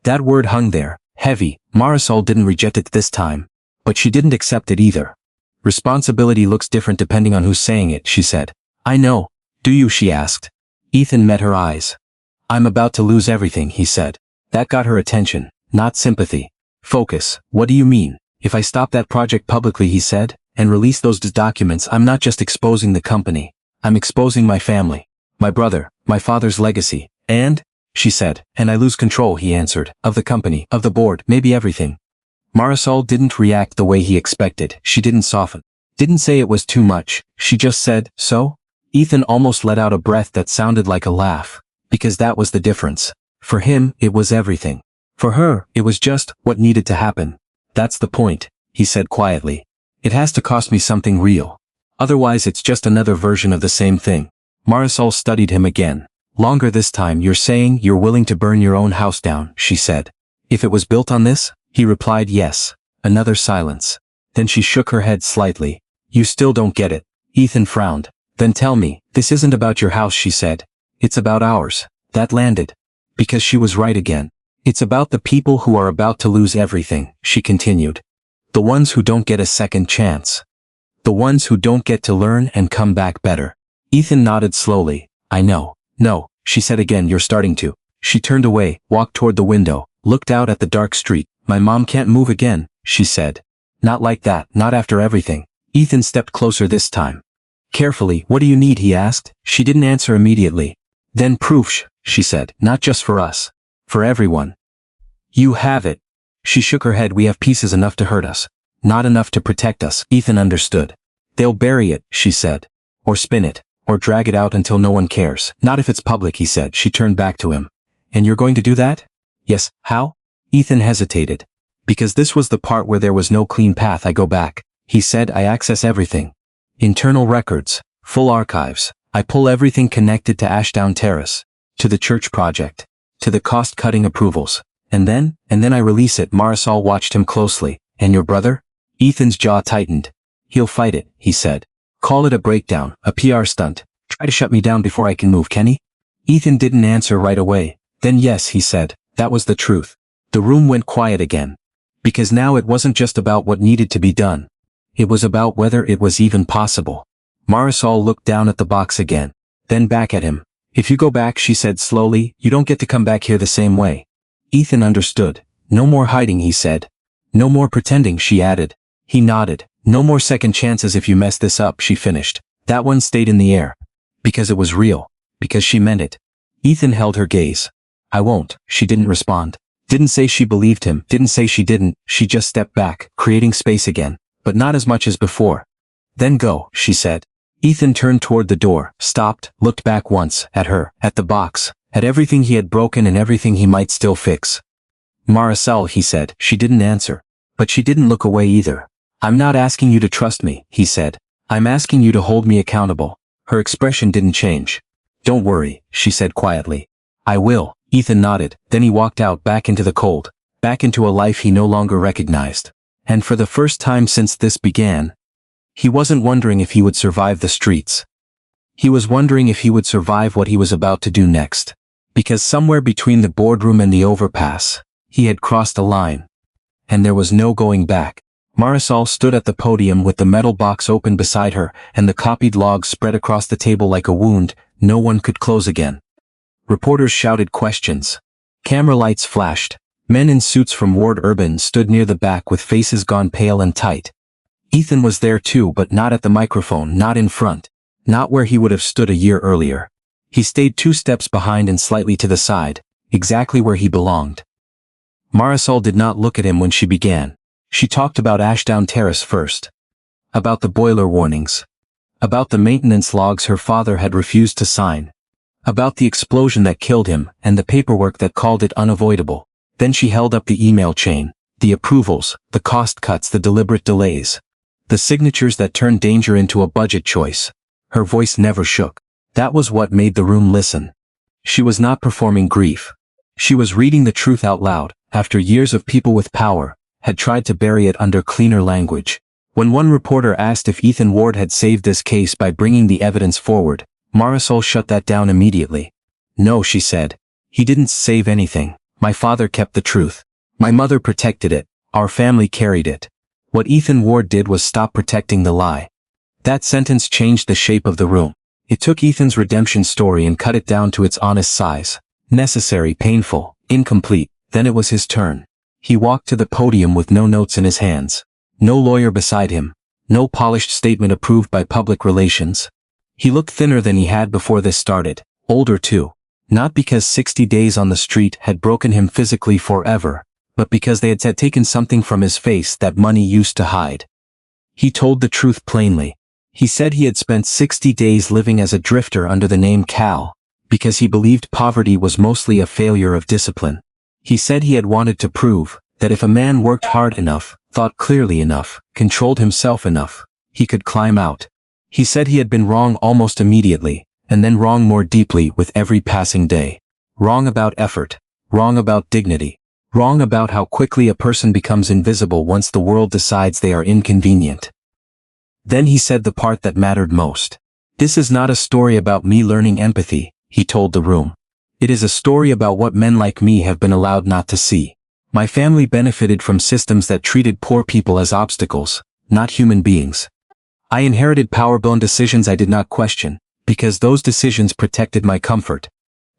That word hung there, heavy. Marisol didn't reject it this time. But she didn't accept it either. Responsibility looks different depending on who's saying it, she said. I know. Do you? She asked. Ethan met her eyes. I'm about to lose everything, he said. That got her attention, not sympathy. Focus. What do you mean? If I stop that project publicly, he said, and release those documents, I'm not just exposing the company. I'm exposing my family, my brother, my father's legacy, and, she said, and I lose control, he answered, of the company, of the board, maybe everything. Marisol didn't react the way he expected. She didn't soften. Didn't say it was too much. She just said, so? Ethan almost let out a breath that sounded like a laugh. Because that was the difference. For him, it was everything. For her, it was just what needed to happen. That's the point, he said quietly. It has to cost me something real. Otherwise it's just another version of the same thing. Marisol studied him again. Longer this time. You're saying you're willing to burn your own house down, she said. If it was built on this? He replied yes. Another silence. Then she shook her head slightly. You still don't get it. Ethan frowned. Then tell me, this isn't about your house, she said. It's about ours. That landed. Because she was right again. It's about the people who are about to lose everything, she continued. The ones who don't get a second chance. The ones who don't get to learn and come back better. Ethan nodded slowly. I know. No, she said again. You're starting to. She turned away, walked toward the window, looked out at the dark street. My mom can't move again, she said. Not like that, not after everything. Ethan stepped closer this time. Carefully. What do you need? He asked. She didn't answer immediately. Then proof, she said. Not just for us. For everyone. You have it. She shook her head. We have pieces enough to hurt us. Not enough to protect us. Ethan understood. They'll bury it, she said. Or spin it. Or drag it out until no one cares. Not if it's public, he said. She turned back to him. And you're going to do that? Yes, how? Ethan hesitated. Because this was the part where there was no clean path. I go back. He said. I access everything. Internal records. Full archives. I pull everything connected to Ashdown Terrace. To the church project. To the cost-cutting approvals. And then I release it. Marisol watched him closely. And your brother? Ethan's jaw tightened. He'll fight it, he said. Call it a breakdown, a PR stunt. Try to shut me down before I can move, can he? Ethan didn't answer right away. Then yes, he said. That was the truth. The room went quiet again. Because now it wasn't just about what needed to be done. It was about whether it was even possible. Marisol looked down at the box again. Then back at him. If you go back, she said slowly, you don't get to come back here the same way. Ethan understood. No more hiding, he said. No more pretending, she added. He nodded. No more second chances if you mess this up, she finished. That one stayed in the air. Because it was real. Because she meant it. Ethan held her gaze. I won't, she didn't respond. Didn't say she believed him, didn't say she didn't, she just stepped back, creating space again. But not as much as before. Then go, she said. Ethan turned toward the door, stopped, looked back once, at her, at the box, at everything he had broken and everything he might still fix. Marisol, he said. She didn't answer. But she didn't look away either. I'm not asking you to trust me, he said. I'm asking you to hold me accountable. Her expression didn't change. Don't worry, she said quietly. I will, Ethan nodded. Then he walked out back into the cold, back into a life he no longer recognized. And for the first time since this began, he wasn't wondering if he would survive the streets. He was wondering if he would survive what he was about to do next. Because somewhere between the boardroom and the overpass, he had crossed a line. And there was no going back. Marisol stood at the podium with the metal box open beside her, and the copied logs spread across the table like a wound no one could close again. Reporters shouted questions. Camera lights flashed. Men in suits from Ward Urban stood near the back with faces gone pale and tight. Ethan was there too, but not at the microphone, not in front. Not where he would have stood a year earlier. He stayed 2 steps behind and slightly to the side, exactly where he belonged. Marisol did not look at him when she began. She talked about Ashdown Terrace first. About the boiler warnings. About the maintenance logs her father had refused to sign. About the explosion that killed him, and the paperwork that called it unavoidable. Then she held up the email chain, the approvals, the cost cuts, the deliberate delays. The signatures that turned danger into a budget choice. Her voice never shook. That was what made the room listen. She was not performing grief. She was reading the truth out loud, after years of people with power had tried to bury it under cleaner language. When one reporter asked if Ethan Ward had saved this case by bringing the evidence forward, Marisol shut that down immediately. No, she said. He didn't save anything. My father kept the truth. My mother protected it. Our family carried it. What Ethan Ward did was stop protecting the lie. That sentence changed the shape of the room. It took Ethan's redemption story and cut it down to its honest size. Necessary, painful, incomplete. Then it was his turn. He walked to the podium with no notes in his hands. No lawyer beside him. No polished statement approved by public relations. He looked thinner than he had before this started. Older too. Not because 60 days on the street had broken him physically forever, but because they had taken something from his face that money used to hide. He told the truth plainly. He said he had spent 60 days living as a drifter under the name Cal, because he believed poverty was mostly a failure of discipline. He said he had wanted to prove that if a man worked hard enough, thought clearly enough, controlled himself enough, he could climb out. He said he had been wrong almost immediately, and then wrong more deeply with every passing day. Wrong about effort. Wrong about dignity. Wrong about how quickly a person becomes invisible once the world decides they are inconvenient. Then he said the part that mattered most. This is not a story about me learning empathy, he told the room. It is a story about what men like me have been allowed not to see. My family benefited from systems that treated poor people as obstacles, not human beings. I inherited power-bound decisions I did not question, because those decisions protected my comfort.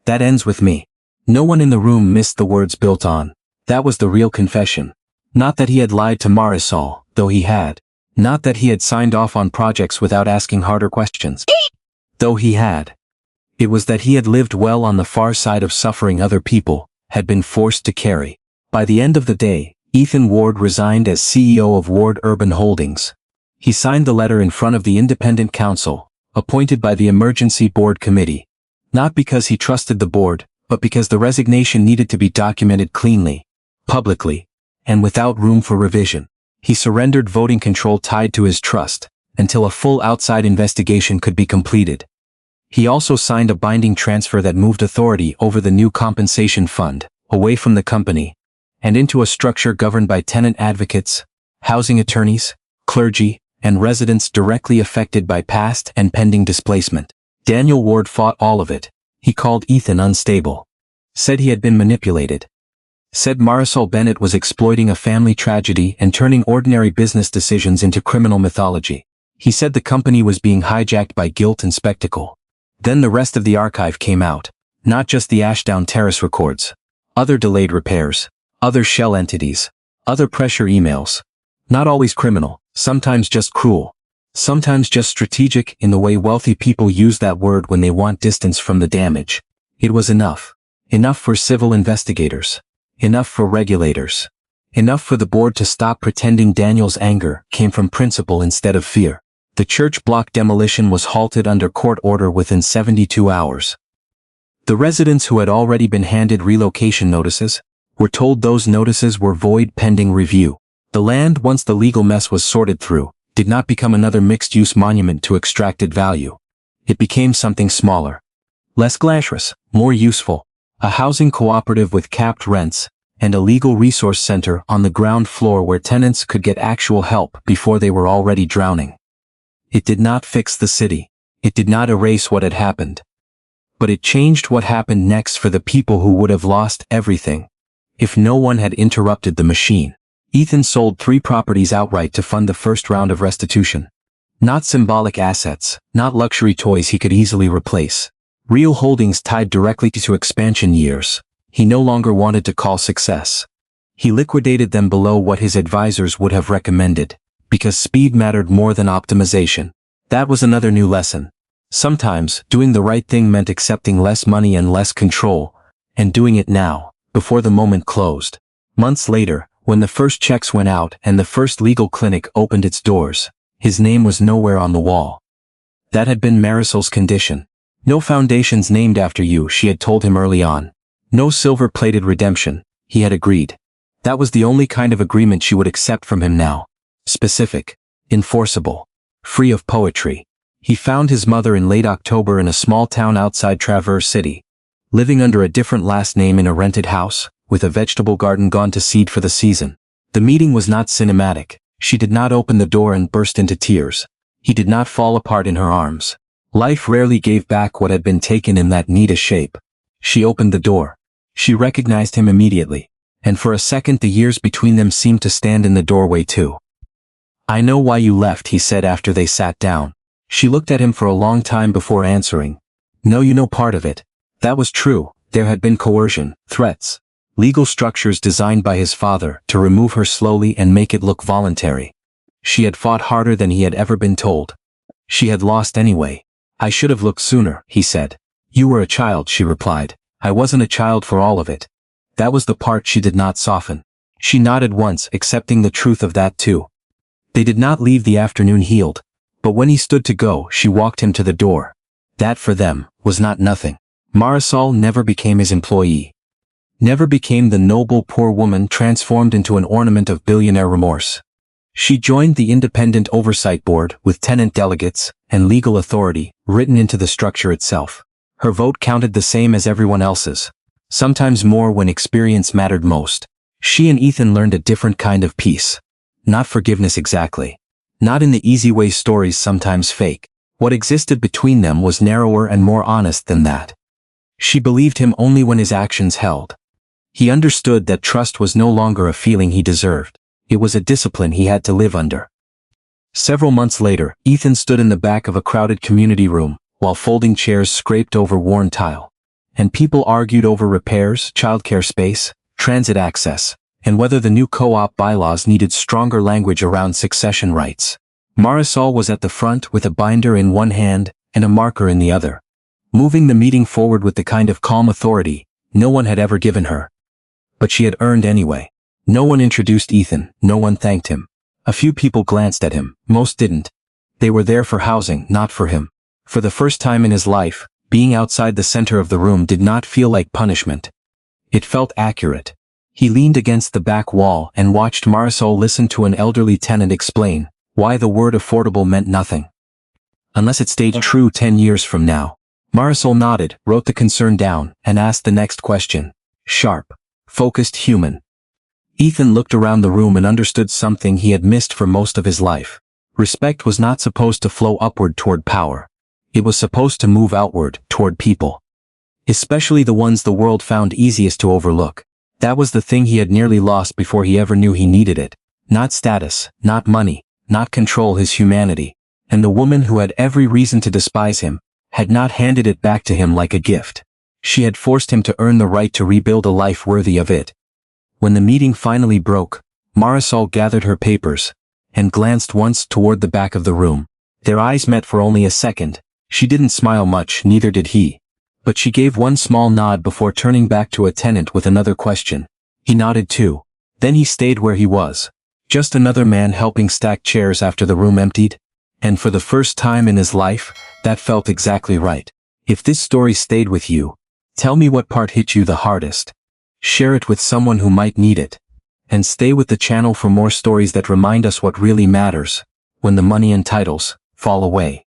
That ends with me. No one in the room missed the words built on. That was the real confession. Not that he had lied to Marisol, though he had. Not that he had signed off on projects without asking harder questions. Though he had. It was that he had lived well on the far side of suffering other people had been forced to carry. By the end of the day, Ethan Ward resigned as CEO of Ward Urban Holdings. He signed the letter in front of the independent counsel, appointed by the Emergency Board Committee. Not because he trusted the board, but because the resignation needed to be documented cleanly, publicly, and without room for revision. He surrendered voting control tied to his trust, until a full outside investigation could be completed. He also signed a binding transfer that moved authority over the new compensation fund, away from the company, and into a structure governed by tenant advocates, housing attorneys, clergy, and residents directly affected by past and pending displacement. Daniel Ward fought all of it. He called Ethan unstable. Said he had been manipulated. Said Marisol Bennett was exploiting a family tragedy and turning ordinary business decisions into criminal mythology. He said the company was being hijacked by guilt and spectacle. Then the rest of the archive came out. Not just the Ashdown Terrace records. Other delayed repairs. Other shell entities. Other pressure emails. Not always criminal, sometimes just cruel. Sometimes just strategic in the way wealthy people use that word when they want distance from the damage. It was enough. Enough for civil investigators. Enough for regulators. Enough for the board to stop pretending Daniel's anger came from principle instead of fear. The church block demolition was halted under court order within 72 hours. The residents who had already been handed relocation notices were told those notices were void pending review. The land, once the legal mess was sorted through, did not become another mixed-use monument to extracted value. It became something smaller. Less glamorous, more useful. A housing cooperative with capped rents, and a legal resource center on the ground floor where tenants could get actual help before they were already drowning. It did not fix the city. It did not erase what had happened. But it changed what happened next for the people who would have lost everything if no one had interrupted the machine. Ethan sold 3 properties outright to fund the first round of restitution. Not symbolic assets, not luxury toys he could easily replace. Real holdings tied directly to expansion years. He no longer wanted to call success. He liquidated them below what his advisors would have recommended, because speed mattered more than optimization. That was another new lesson. Sometimes, doing the right thing meant accepting less money and less control, and doing it now, before the moment closed. Months later, when the first checks went out and the first legal clinic opened its doors, his name was nowhere on the wall. That had been Marisol's condition. No foundations named after you, she had told him early on. No silver-plated redemption, he had agreed. That was the only kind of agreement she would accept from him now. Specific, enforceable, free of poetry. He found his mother in late October in a small town outside Traverse City, living under a different last name in a rented house, with a vegetable garden gone to seed for the season. The meeting was not cinematic. She did not open the door and burst into tears. He did not fall apart in her arms. Life rarely gave back what had been taken in that neatest shape. She opened the door. She recognized him immediately, and for a second the years between them seemed to stand in the doorway too. "I know why you left," he said after they sat down. She looked at him for a long time before answering. "No, you know part of it." That was true. There had been coercion, threats, legal structures designed by his father to remove her slowly and make it look voluntary. She had fought harder than he had ever been told. She had lost anyway. "I should have looked sooner," he said. "You were a child," she replied. "I wasn't a child for all of it." That was the part she did not soften. She nodded once, accepting the truth of that too. They did not leave the afternoon healed, but when he stood to go, she walked him to the door. That for them was not nothing. Marisol never became his employee. Never became the noble poor woman transformed into an ornament of billionaire remorse. She joined the independent oversight board with tenant delegates and legal authority written into the structure itself. Her vote counted the same as everyone else's, sometimes more when experience mattered most. She and Ethan learned a different kind of peace. Not forgiveness exactly. Not in the easy way stories sometimes fake. What existed between them was narrower and more honest than that. She believed him only when his actions held. He understood that trust was no longer a feeling he deserved. It was a discipline he had to live under. Several months later, Ethan stood in the back of a crowded community room, while folding chairs scraped over worn tile. And people argued over repairs, childcare space, transit access, and whether the new co-op bylaws needed stronger language around succession rights. Marisol was at the front with a binder in one hand and a marker in the other, moving the meeting forward with the kind of calm authority no one had ever given her. but she had earned anyway. No one introduced Ethan, no one thanked him. A few people glanced at him, most didn't. They were there for housing, not for him. For the first time in his life, being outside the center of the room did not feel like punishment. It felt accurate. He leaned against the back wall and watched Marisol listen to an elderly tenant explain why the word affordable meant nothing. Unless it stayed true 10 years from now. Marisol nodded, wrote the concern down, and asked the next question. Sharp. Focused, human. Ethan looked around the room and understood something he had missed for most of his life. Respect was not supposed to flow upward toward power. It was supposed to move outward, toward people. Especially the ones the world found easiest to overlook. That was the thing he had nearly lost before he ever knew he needed it. Not status, not money, not control, his humanity. And the woman who had every reason to despise him, had not handed it back to him like a gift. She had forced him to earn the right to rebuild a life worthy of it. When the meeting finally broke, Marisol gathered her papers, and glanced once toward the back of the room. Their eyes met for only a second. She didn't smile much, neither did he. But she gave one small nod before turning back to a tenant with another question. He nodded too. Then he stayed where he was. Just another man helping stack chairs after the room emptied. And for the first time in his life, that felt exactly right. If this story stayed with you, tell me what part hit you the hardest. Share it with someone who might need it. And stay with the channel for more stories that remind us what really matters, when the money and titles fall away.